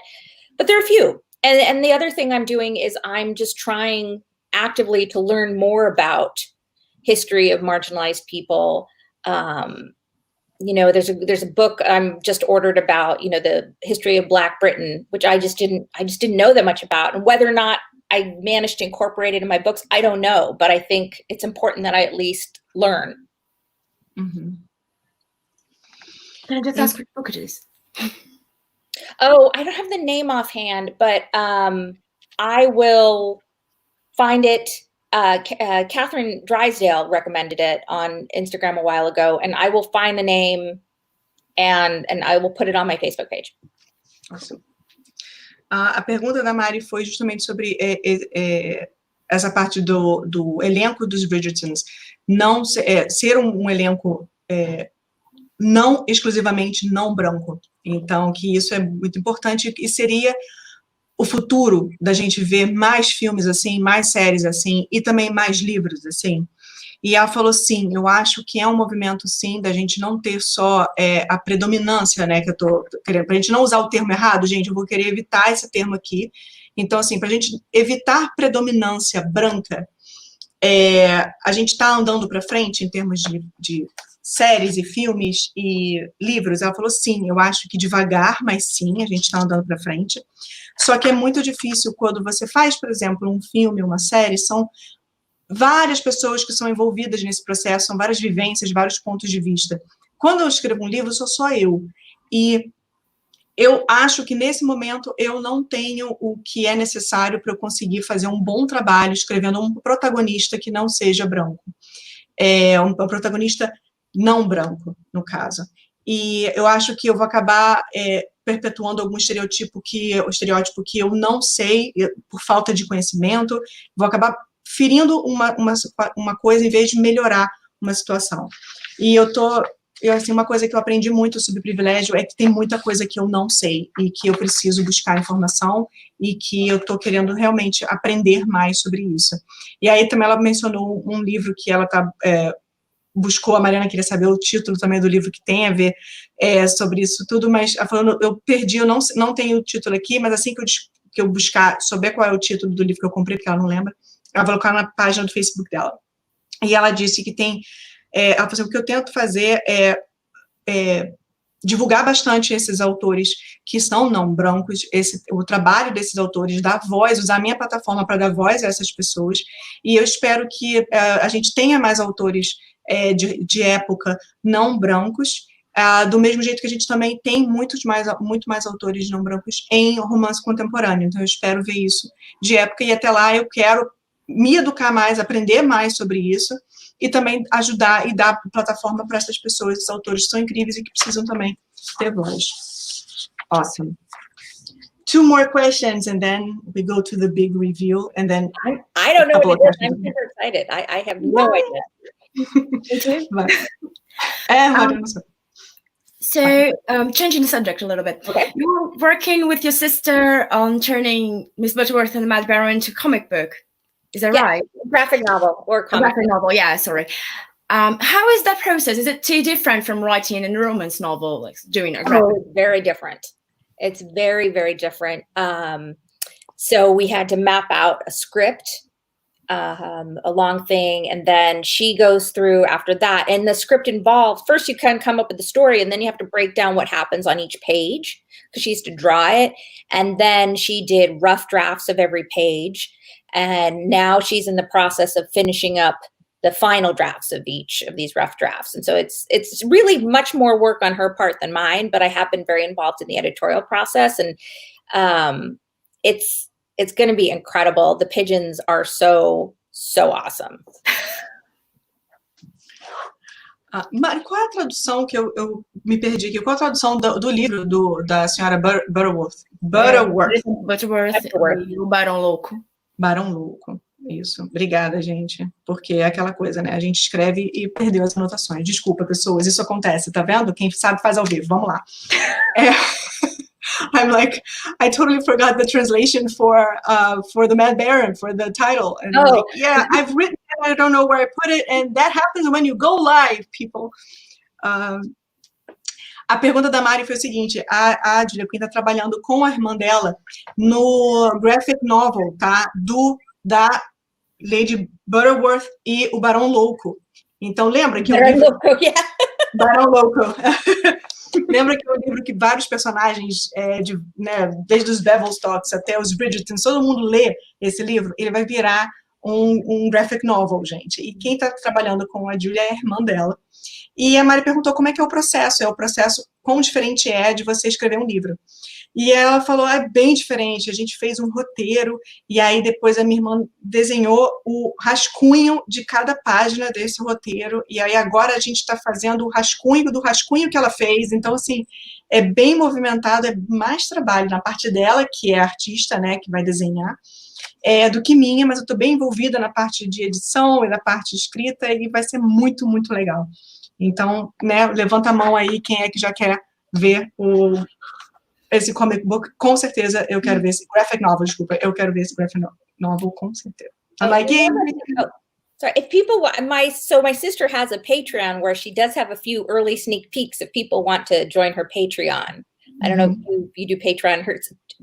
there are a few. And the other thing I'm doing is I'm just trying actively to learn more about history of marginalized people. There's a book I'm just ordered about, the history of Black Britain, which I just didn't know that much about. And whether or not I managed to incorporate it in my books, I don't know. But I think it's important that I at least learn. Uhum. Can I just ask which book it is? Oh, I don't have the name offhand, but I will find it. Catherine Drysdale recommended it on Instagram a while ago, and I will find the name and I will put it on my Facebook page. Awesome. A pergunta da Mari foi justamente sobre essa parte do elenco dos Bridgertons não ser um elenco não exclusivamente não branco. Então, que isso é muito importante e seria o futuro da gente ver mais filmes assim, mais séries assim e também mais livros assim. E ela falou, sim, eu acho que é um movimento, sim, da gente não ter só a predominância, né, que eu tô querendo, pra gente não usar o termo errado, gente, eu vou querer evitar esse termo aqui. Então, assim, pra gente evitar predominância branca, a gente tá andando para frente em termos de séries e filmes e livros. Ela falou, sim, eu acho que devagar, mas sim, a gente está andando para frente. Só que é muito difícil quando você faz, por exemplo, um filme, uma série, são várias pessoas que são envolvidas nesse processo, são várias vivências, vários pontos de vista. Quando eu escrevo um livro, sou só eu. E eu acho que, nesse momento, eu não tenho o que é necessário para eu conseguir fazer um bom trabalho escrevendo um protagonista que não seja branco. Um protagonista não branco, no caso. E eu acho que eu vou acabar perpetuando algum estereótipo que eu não sei, por falta de conhecimento, vou acabar ferindo uma coisa em vez de melhorar uma situação. E assim, uma coisa que eu aprendi muito sobre privilégio é que tem muita coisa que eu não sei e que eu preciso buscar informação e que eu estou querendo realmente aprender mais sobre isso. E aí também ela mencionou um livro que ela buscou, a Mariana queria saber o título também do livro que tem a ver sobre isso tudo, mas ela falou, eu perdi, eu não tenho o título aqui, mas assim que eu buscar, souber qual é o título do livro que eu comprei, porque ela não lembra, ela vai colocar na página do Facebook dela. E ela disse que tem, ela falou, o que eu tento fazer é divulgar bastante esses autores que são não brancos, o trabalho desses autores, dar voz, usar a minha plataforma para dar voz a essas pessoas, e eu espero que a gente tenha mais autores de época não brancos, do mesmo jeito que a gente também tem muito mais autores não brancos em romance contemporâneo. Então eu espero ver isso de época, e até lá eu quero me educar mais, aprender mais sobre isso, e também ajudar e dar plataforma para essas pessoas, esses autores que são incríveis e que precisam também ter voz. Awesome. 2 more questions, and then we go to the big reveal, and then... I don't know what it is. I'm super excited. I have no idea. Me too. So, changing the subject a little bit. Okay. You're working with your sister on turning Miss Butterworth and the Mad Baron into a comic book. Is that right? Graphic novel or comic. Graphic novel, yeah, sorry. How is that process? Is it too different from writing a romance novel, like doing a graphic? Oh, very different. It's very, very different. So we had to map out a script, a long thing, and then she goes through after that. And the script involves, first you can come up with the story, and then you have to break down what happens on each page, because she used to draw it. And then she did rough drafts of every page. And now she's in the process of finishing up the final drafts of each of these rough drafts. And so it's really much more work on her part than mine, but I have been very involved in the editorial process, and it's going to be incredible. The pigeons are so awesome. Mari, qual é a tradução que eu me perdi aqui? Qual é a tradução do livro da senhora Butterworth? Butterworth, o Barão Louco. Barão Louco, isso. Obrigada, gente, porque é aquela coisa, né? A gente escreve e perdeu as anotações. Desculpa, pessoas, isso acontece, tá vendo? Quem sabe faz ao vivo, vamos lá. I'm like, I totally forgot the translation for the Mad Baron, for the title. And I'm like, yeah, I've written it, I don't know where I put it, and that happens when you go live, people. A pergunta da Mari foi o seguinte, a Julia Quinn está trabalhando com a irmã dela no graphic novel, tá? Da Lady Butterworth e o Barão Louco. Então, lembra que Barão Louco. Lembra que é um livro que vários personagens, desde os Bevelstocks até os Bridgertons, todo mundo lê esse livro, ele vai virar um graphic novel, gente. E quem está trabalhando com a Julia é a irmã dela. E a Mari perguntou como é que é o processo. Quão diferente é de você escrever um livro. E ela falou, é bem diferente, a gente fez um roteiro, e aí depois a minha irmã desenhou o rascunho de cada página desse roteiro, e aí agora a gente está fazendo o rascunho do rascunho que ela fez, então, assim, é bem movimentado, é mais trabalho na parte dela, que é artista, né, que vai desenhar, do que minha, mas eu estou bem envolvida na parte de edição e na parte de escrita, e vai ser muito, muito legal. Então, né, levanta a mão aí, quem é que já quer ver esse comic book, com certeza eu quero ver esse graphic novel, desculpa, eu quero ver esse graphic novel, com certeza. I'm like, yeah. Sorry, if people, my sister has a Patreon where she does have a few early sneak peeks if people want to join her Patreon. I don't know if you do Patreon.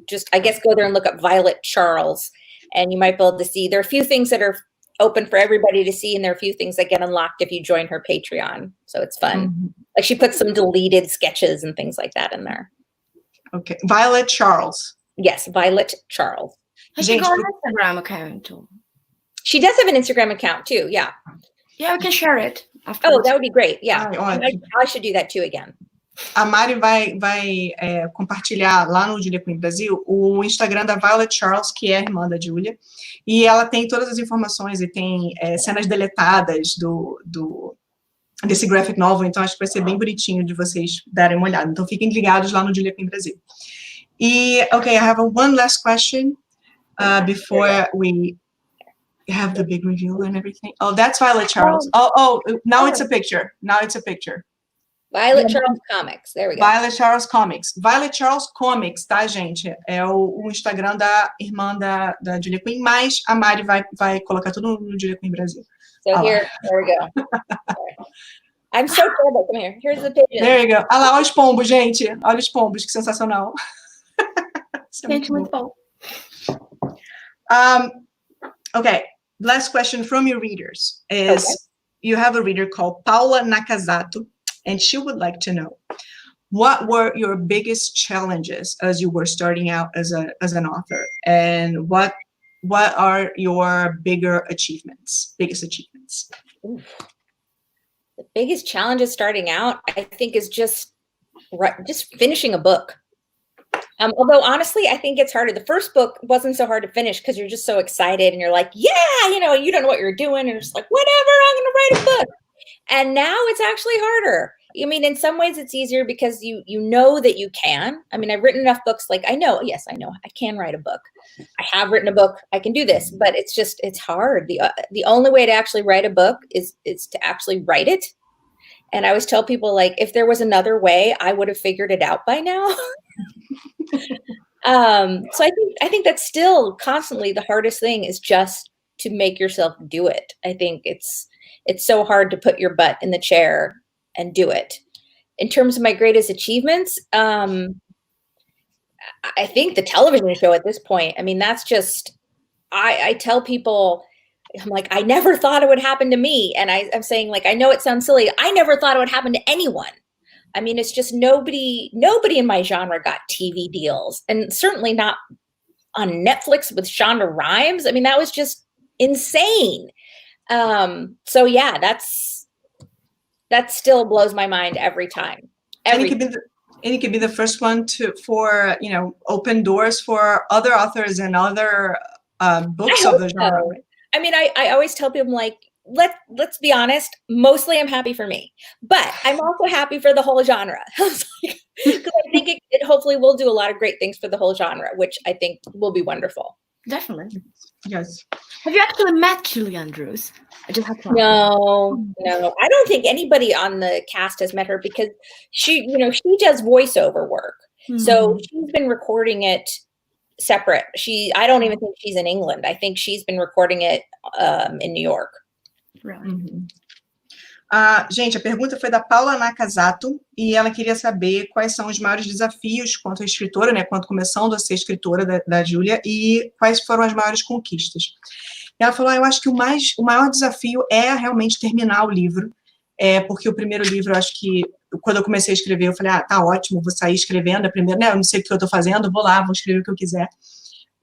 Just, I guess, go there and look up Violet Charles, and you might be able to see. There are a few things that are open for everybody to see, and there are a few things that get unlocked if you join her Patreon. So it's fun. Like she puts some deleted sketches and things like that in there. Okay, Violet Charles. Yes, Violet Charles. Has she got an Instagram account? She does have an Instagram account too, yeah. Yeah, we can share it afterwards. Oh, that would be great, yeah. I should do that too again. A Mari vai compartilhar lá no Julia Quinn Brasil o Instagram da Violet Charles, que é a irmã da Julia, e ela tem todas as informações e tem cenas deletadas desse graphic novel, então acho que vai ser bem bonitinho de vocês darem uma olhada. Então fiquem ligados lá no Julia Quinn Brasil. E, okay, I have one last question before we have the big reveal and everything. Oh, that's Violet Charles. Oh, now it's a picture. Now it's a picture. Violet Charles Comics, there we go. Violet Charles Comics. Violet Charles Comics, tá, gente? É o Instagram da irmã da Julia Quinn, mas a Mari vai colocar tudo no Julia Quinn Brasil. So there we go. I'm so terrible. Come here. Here's the pigeon. There you go. Olha lá, olha os pombos, gente. Olha os pombos, que sensacional. Gente, muito bom. Okay, last question from your readers is, you have a reader called Paula Nakazato, and she would like to know, what were your biggest challenges as you were starting out as an author, and what are your biggest achievements? Ooh. The biggest challenges starting out, I think, is just finishing a book. Although honestly, I think it's harder. The first book wasn't so hard to finish because you're just so excited and you're like, yeah, you don't know what you're doing, and you're just like, whatever, I'm going to write a book. And now it's actually harder. I mean, in some ways it's easier because you know that you can. I mean, I've written enough books, like I know I can write a book. I have written a book. I can do this, but it's hard. The only way to actually write a book is to actually write it. And I always tell people, like, if there was another way, I would have figured it out by now. So I think that's still constantly the hardest thing, is just to make yourself do it. I think it's so hard to put your butt in the chair and do it. In terms of my greatest achievements, I think the television show at this point, I mean, that's just, I tell people, I'm like, I never thought it would happen to me. And I'm saying, like, I know it sounds silly. I never thought it would happen to anyone. I mean, it's just nobody in my genre got TV deals, and certainly not on Netflix with Shonda Rhimes. I mean, that was just insane. So yeah, that still blows my mind every time. And it could be the first one for open doors for other authors and other books of the genre. So. I mean, I always tell people, like, let's be honest, mostly I'm happy for me, but I'm also happy for the whole genre. Because I think it hopefully will do a lot of great things for the whole genre, which I think will be wonderful. Definitely. Yes. Have you actually met Julie Andrews? No. I don't think anybody on the cast has met her, because she does voiceover work. Mm-hmm. So she's been recording it separate. I don't even think she's in England. I think she's been recording it in New York. Really? Uhum. Gente, a pergunta foi da Paula Nakazato, e ela queria saber quais são os maiores desafios quanto escritora, né, quanto começando a ser escritora da Julia, e quais foram as maiores conquistas. E ela falou, eu acho que o maior desafio é realmente terminar o livro, porque o primeiro livro, eu acho que, quando eu comecei a escrever, eu falei, tá ótimo, vou sair escrevendo, eu não sei o que eu estou fazendo, vou lá, vou escrever o que eu quiser.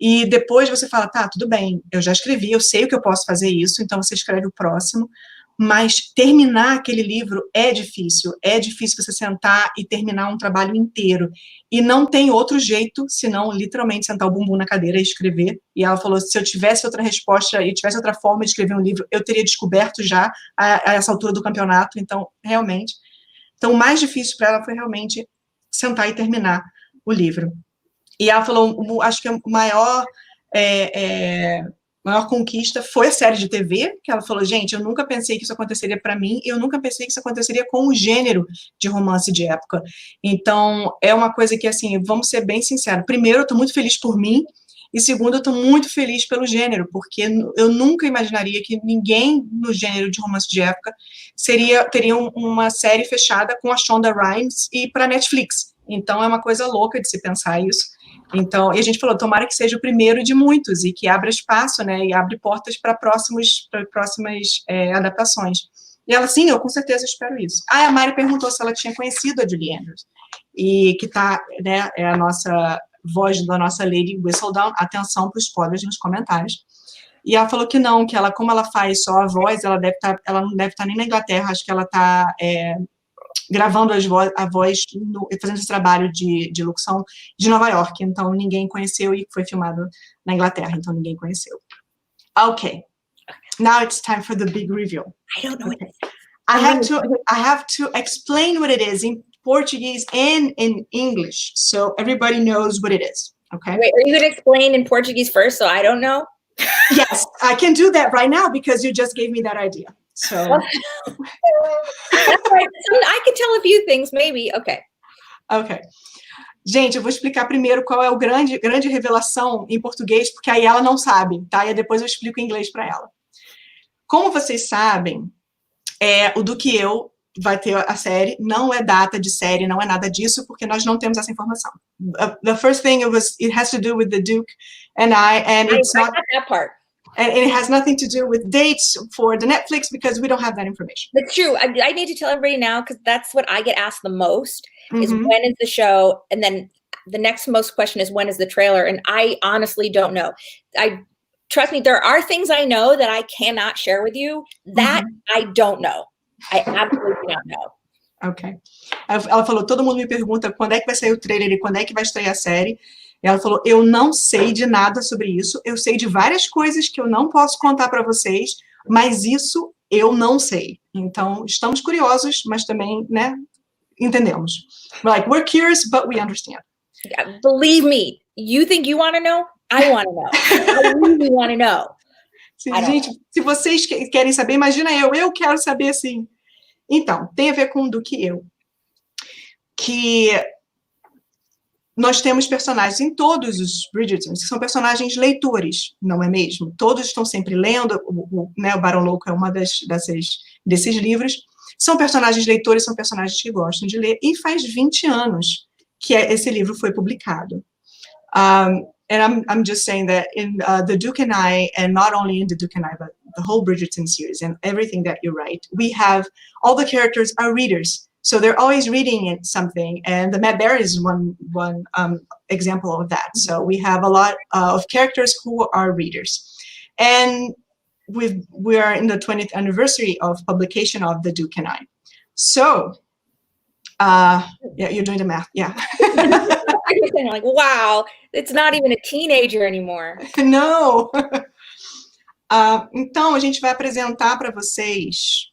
E depois você fala, tá, tudo bem, eu já escrevi, eu sei o que eu posso fazer isso, então você escreve o próximo, mas terminar aquele livro é difícil você sentar e terminar um trabalho inteiro, e não tem outro jeito, senão literalmente sentar o bumbum na cadeira e escrever, e ela falou, se eu tivesse outra resposta e tivesse outra forma de escrever um livro, eu teria descoberto já a essa altura do campeonato, então, realmente, então o mais difícil para ela foi realmente sentar e terminar o livro. E ela falou, acho que a maior conquista foi a série de TV, que ela falou, gente, eu nunca pensei que isso aconteceria para mim, eu nunca pensei que isso aconteceria com o gênero de romance de época. Então, é uma coisa que, assim, vamos ser bem sinceros, primeiro, eu estou muito feliz por mim, e segundo, eu estou muito feliz pelo gênero, porque eu nunca imaginaria que ninguém no gênero de romance de época teria uma série fechada com a Shonda Rhimes e para Netflix. Então, é uma coisa louca de se pensar isso. Então, e a gente falou, tomara que seja o primeiro de muitos, e que abra espaço, né, e abre portas para próximas adaptações. E ela, sim, eu com certeza espero isso. A Mari perguntou se ela tinha conhecido a Julie Andrews, e que tá, né, é a nossa voz da nossa Lady Whistledown, atenção para os spoilers nos comentários. E ela falou que não, que ela, como ela faz só a voz, ela não deve estar nem na Inglaterra, acho que ela está gravando a voz, fazendo esse trabalho de locução de Nova York, então ninguém conheceu, e foi filmado na Inglaterra, então ninguém conheceu. Ok, now it's time for the big reveal. I don't know. Okay. I have to explain what it is in Portuguese and in English, so everybody knows what it is, okay? Wait, are you going to explain in Portuguese first so I don't know? Yes, I can do that right now because you just gave me that idea. So That's right. I can tell a few things, maybe. Okay. Ok. Gente, eu vou explicar primeiro qual é o grande revelação em português, porque aí ela não sabe, tá? E depois eu explico em inglês para ela. Como vocês sabem, o Do Que Eu vai ter a série, não é data de série, não é nada disso, porque nós não temos essa informação. The first thing it has to do with the Duke and I got that part. And it has nothing to do with dates for the Netflix because we don't have that information. That's true. I need to tell everybody now because that's what I get asked the most is when is the show? And then the next most question is when is the trailer? And I honestly don't know. Trust me, there are things I know that I cannot share with you. That I don't know. I absolutely don't know. Ok. Ela falou, todo mundo me pergunta quando é que vai sair o trailer e quando é que vai estrear a série. Ela falou, eu não sei de nada sobre isso, eu sei de várias coisas que eu não posso contar para vocês, mas isso eu não sei. Então, estamos curiosos, mas também, né, entendemos. We're curious, but we understand. Believe me, you think you want to know? I want to know. I really want to know. Sim, gente, se vocês querem saber, imagina eu quero saber, sim. Então, tem a ver com Do Que Eu. Que nós temos personagens em todos os Bridgertons, que são personagens leitores, não é mesmo? Todos estão sempre lendo, o Barão Louco é uma desses livros. São personagens leitores, são personagens que gostam de ler, e faz 20 anos que esse livro foi publicado. And I'm just saying that in The Duke and I, and not only in The Duke and I, but the whole Bridgerton series and everything that you write, we have, all the characters are readers. So they're always reading something, and the Matt Berry is one example of that. So we have a lot of characters who are readers. And we are in the 20th anniversary of publication of The Duke and I. So, yeah, you're doing the math, yeah. I'm like, wow, it's not even a teenager anymore. No. Então, a gente vai apresentar para vocês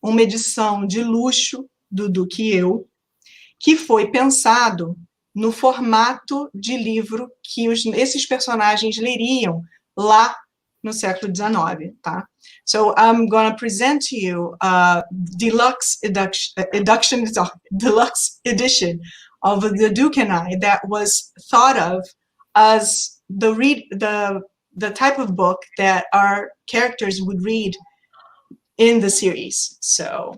uma edição de luxo do Que Eu, que foi pensado no formato de livro que esses personagens leriam lá no século XIX, tá? So I'm going to present to you a deluxe edition of The Duke and I that was thought of as the type of book that our characters would read in the series. So,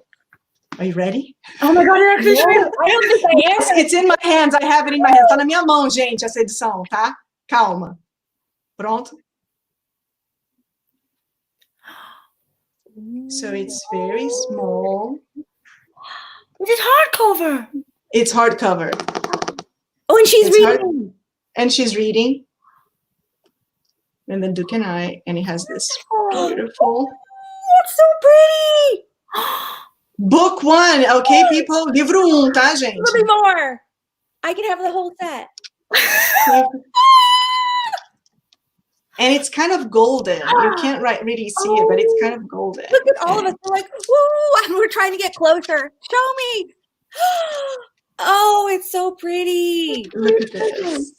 are you ready? Oh my God, you're actually I don't think I am. Yes, it's in my hands. I have it in my hands. Tá na minha mão, gente, essa edição, tá? Calma. Pronto? So it's very small. Is it hardcover? It's hardcover. Oh, and she's It's reading. And she's reading. and then Duke and I, and it has this beautiful... It's so pretty! Book 1, okay, people? Livro 1, tá, gente? A little bit more. I can have the whole set. And it's kind of golden. You can't really see it, but it's kind of golden. Look at all of us. We're like, woo, and we're trying to get closer. Show me. Oh, it's so pretty. Look at this.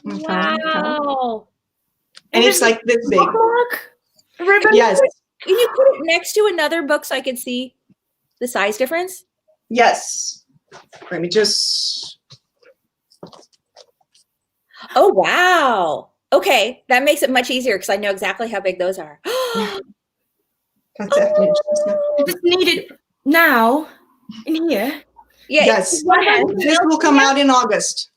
Wow. And it's like this big. Ribbon. Yes. Can you put it next to another book so I can see the size difference? Yes. Let me just... Oh, wow. Okay. That makes it much easier because I know exactly how big those are. That's definitely interesting. It's needed now, in here. Yeah. Yes. This will come out in August.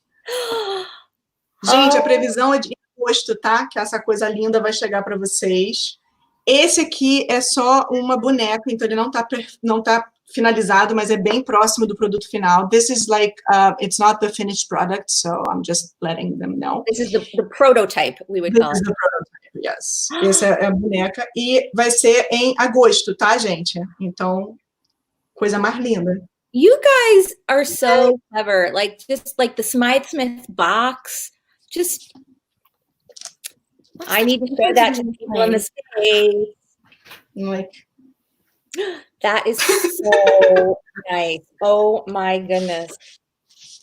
Gente, a previsão é de agosto, tá? Que essa coisa linda vai chegar para vocês. Esse aqui é só uma boneca, então ele não tá finalizado, mas é bem próximo do produto final. This is like, it's not the finished product, so I'm just letting them know. This is the prototype, we would call it. This is the prototype, yes. Essa é a boneca. E vai ser em agosto, tá, gente? Então, coisa mais linda. You guys are so clever. Like, just like the Smythe Smith box. Just, I need to show that to the people in the States. Like, that is so nice. Oh my goodness.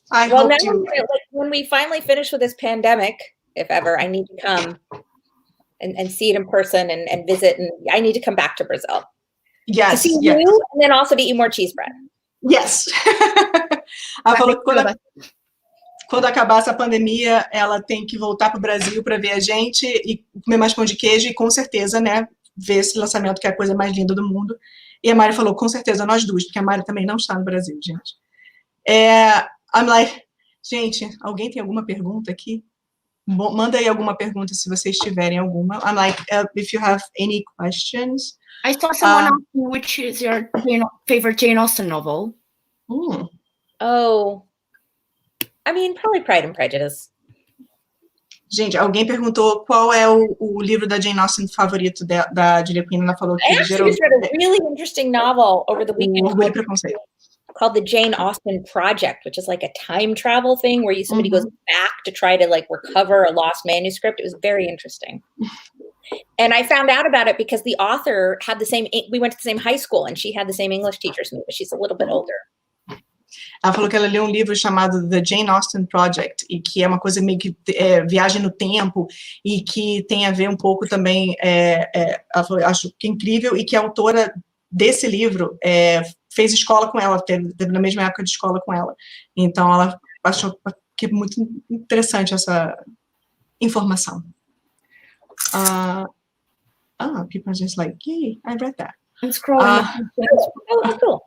Well, now, like, when we finally finish with this pandemic, if ever, I need to come and see it in person and visit. And I need to come back to Brazil. Yes. To see you, and then also to eat more cheese bread. Yes. Ela falou que quando acabar essa pandemia, ela tem que voltar para o Brasil para ver a gente e comer mais pão de queijo e, com certeza, né, ver esse lançamento que é a coisa mais linda do mundo. E a Mari falou, com certeza, nós duas, porque a Mari também não está no Brasil, gente. I'm like, gente, alguém tem alguma pergunta aqui? Manda aí alguma pergunta se vocês tiverem alguma. I'm like, if you have any questions. I saw someone asking which is your favorite Jane Austen novel. Oh, I mean, probably Pride and Prejudice. Gente, alguém perguntou qual é o livro da Jane Austen favorito da Julia Quinn. Ela falou que I actually just read a really interesting novel over the weekend called The Jane Austen Project, which is like a time travel thing where somebody goes back to try to like recover a lost manuscript. It was very interesting. And I found out about it because the author had we went to the same high school and she had the same English teacher as me, but she's a little bit older. Ela falou que ela leu um livro chamado The Jane Austen Project, e que é uma coisa meio que viagem no tempo, e que tem a ver um pouco também, ela falou, acho que é incrível, e que a autora desse livro fez escola com ela, teve na mesma época de escola com ela. Então, ela achou que é muito interessante essa informação. People are just like, yay, I read that. I'm scrolling. Oh, that's cool.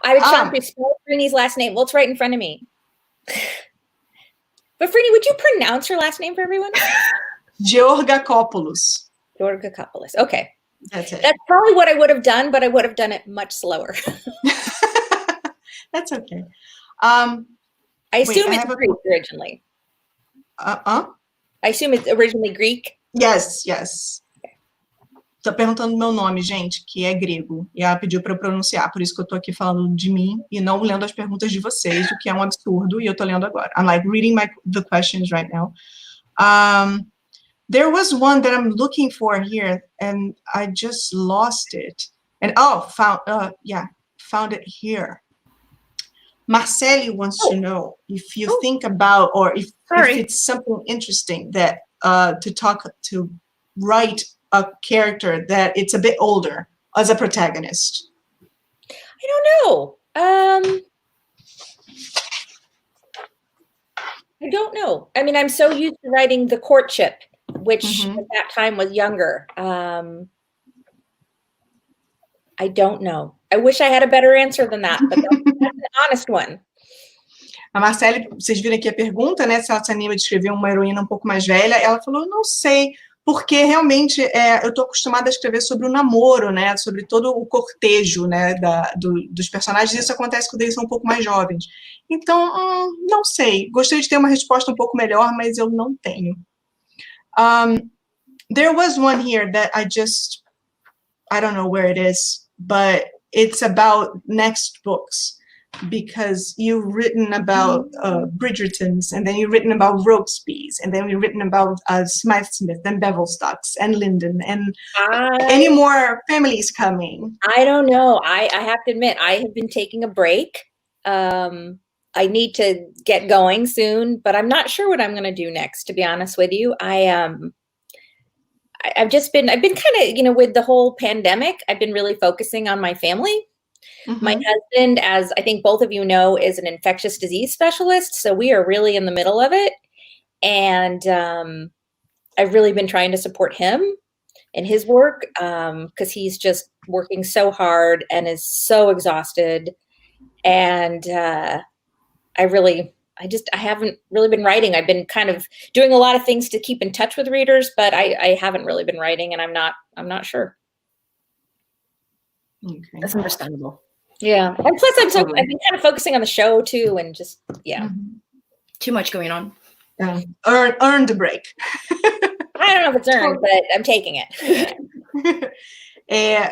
I would try to spell Freeney's last name. Well, it's right in front of me. But Freeney, would you pronounce her last name for everyone? Georgakopoulos. Georgakopoulos. Okay. That's it. That's probably what I would have done, but I would have done it much slower. That's okay. I assume it's Greek originally. I assume it's originally Greek. Yes. Tá perguntando meu nome, gente, que é grego. E ela pediu para eu pronunciar, por isso que eu tô aqui falando de mim e não lendo as perguntas de vocês, o que é um absurdo, e eu tô lendo agora. I'm like reading the questions right now. There was one that I'm looking for here, and I just lost it. And found it here. Marceli wants to know if you think about, or if it's something interesting that to write a character that it's a bit older as a protagonist. I don't know. I don't know. I mean, I'm so used to writing the courtship, which at that time was younger. I don't know. I wish I had a better answer than that, but that's an honest one. A Marcele, vocês viram aqui a pergunta, né? Se ela se anima de escrever uma heroína um pouco mais velha, ela falou, não sei, porque realmente eu estou acostumada a escrever sobre o namoro, né? Sobre todo o cortejo, né? Dos personagens. Isso acontece quando eles são um pouco mais jovens. Então, não sei. Gostaria de ter uma resposta um pouco melhor, mas eu não tenho. There was one here that I don't know where it is, but it's about next books. Because you've written about Bridgertons, and then you've written about Rokesby's, and then you've written about Smith, and Bevelstocks, and Linden, and any more families coming? I don't know. I have to admit, I have been taking a break. I need to get going soon, but I'm not sure what I'm going to do next, to be honest with you. I've been kind of, with the whole pandemic, I've been really focusing on my family. Mm-hmm. My husband, as I think both of you know, is an infectious disease specialist. So we are really in the middle of it. And I've really been trying to support him in his work because he's just working so hard and is so exhausted. And I haven't really been writing. I've been kind of doing a lot of things to keep in touch with readers, but I haven't really been writing, and I'm not sure. Okay. That's understandable. Yeah. And plus I've been kind of focusing on the show too, and just, yeah. Mm-hmm. Too much going on. Earn the break. I don't know if it's earned, but I'm taking it.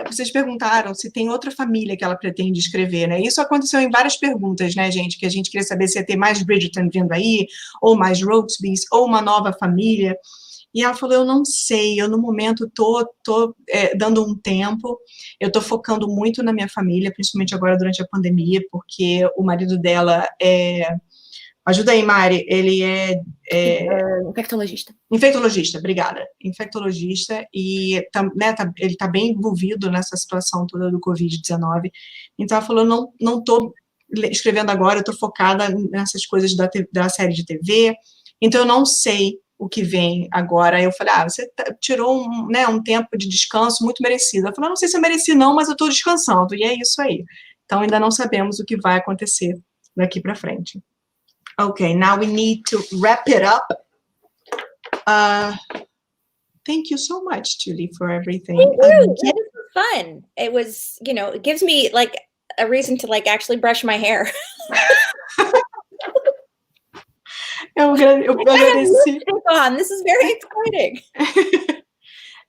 Vocês perguntaram se tem outra família que ela pretende escrever, né? Isso aconteceu em várias perguntas, né, gente? Que a gente queria saber se ia ter mais Bridgerton vindo aí, ou mais Rokesby's, ou uma nova família. E ela falou, eu não sei, eu no momento tô dando um tempo, eu tô focando muito na minha família, principalmente agora durante a pandemia, porque o marido dela ajuda aí, Mari, ele infectologista. Infectologista, obrigada. Infectologista, e ele tá bem envolvido nessa situação toda do Covid-19. Então ela falou, não tô escrevendo agora, eu tô focada nessas coisas da série de TV, então eu não sei o que vem agora. Eu falei, você tirou um tempo de descanso muito merecido. Ela falou, não sei se eu mereci não, mas eu estou descansando, e é isso aí. Então, ainda não sabemos o que vai acontecer daqui para frente. Okay, now we need to wrap it up. Thank you so much, Julie, for everything. Thank you. It was fun. It was, it gives me, like, a reason to, like, actually brush my hair. Eu agradeci. This is very exciting.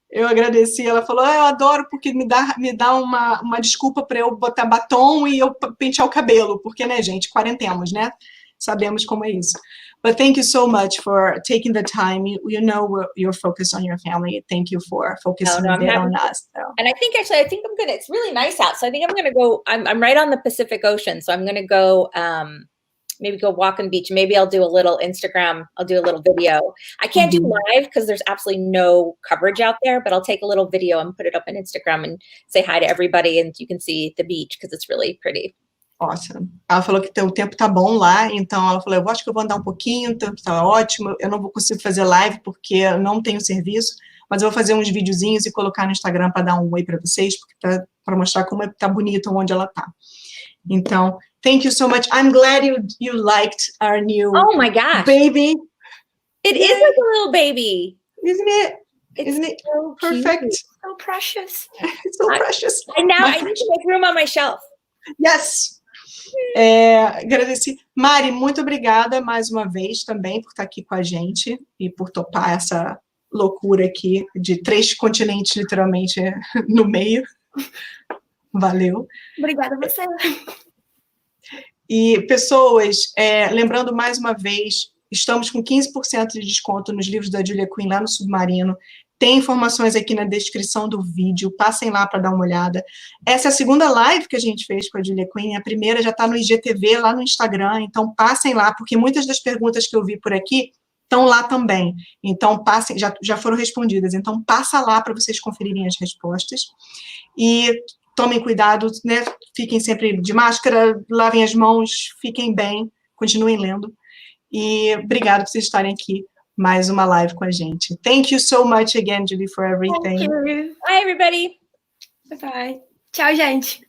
Eu agradeci. Ela falou, eu adoro porque me dá uma desculpa para eu botar batom e eu pentear o cabelo, porque, né, gente, quarentemos, né? Sabemos como é isso. But thank you so much for taking the time. You know you're focused on your family. Thank you for focusing a bit on us. So. And I think it's really nice out. So I think I'm going to go, I'm right on the Pacific Ocean. So I'm going to go, maybe go walk on the beach. Maybe I'll do a little Instagram. I'll do a little video. I can't do live because there's absolutely no coverage out there, but I'll take a little video and put it up on Instagram and say hi to everybody. And you can see the beach because it's really pretty. Awesome. Ela falou que o tempo tá bom lá, então ela falou, eu acho que eu vou andar um pouquinho, o tempo tá ótimo, eu não vou conseguir fazer live porque eu não tenho serviço, mas eu vou fazer uns videozinhos e colocar no Instagram para dar um oi para vocês, para mostrar como tá bonito onde ela tá. Então, thank you so much. I'm glad you liked our new baby. It is like a little baby. Isn't it? Isn't it so perfect? Cute. So precious. It's so precious. And now I need to make room on my shelf. Yes. Agradeci. Mari, muito obrigada mais uma vez também por estar aqui com a gente e por topar essa loucura aqui de 3 continentes, literalmente, no meio. Valeu. Obrigada a você. E, pessoas, lembrando mais uma vez, estamos com 15% de desconto nos livros da Julia Quinn lá no Submarino. Tem informações aqui na descrição do vídeo, passem lá para dar uma olhada. Essa é a segunda live que a gente fez com a Julia Quinn, a primeira já está no IGTV, lá no Instagram, então passem lá, porque muitas das perguntas que eu vi por aqui estão lá também. Então, passem, já foram respondidas, então passa lá para vocês conferirem as respostas. E tomem cuidado, né? Fiquem sempre de máscara, lavem as mãos, fiquem bem, continuem lendo. E obrigada por vocês estarem aqui. Mais uma live com a gente. Thank you so much again, Julie, for everything. Thank you. Bye, everybody. Bye-bye. Tchau, gente.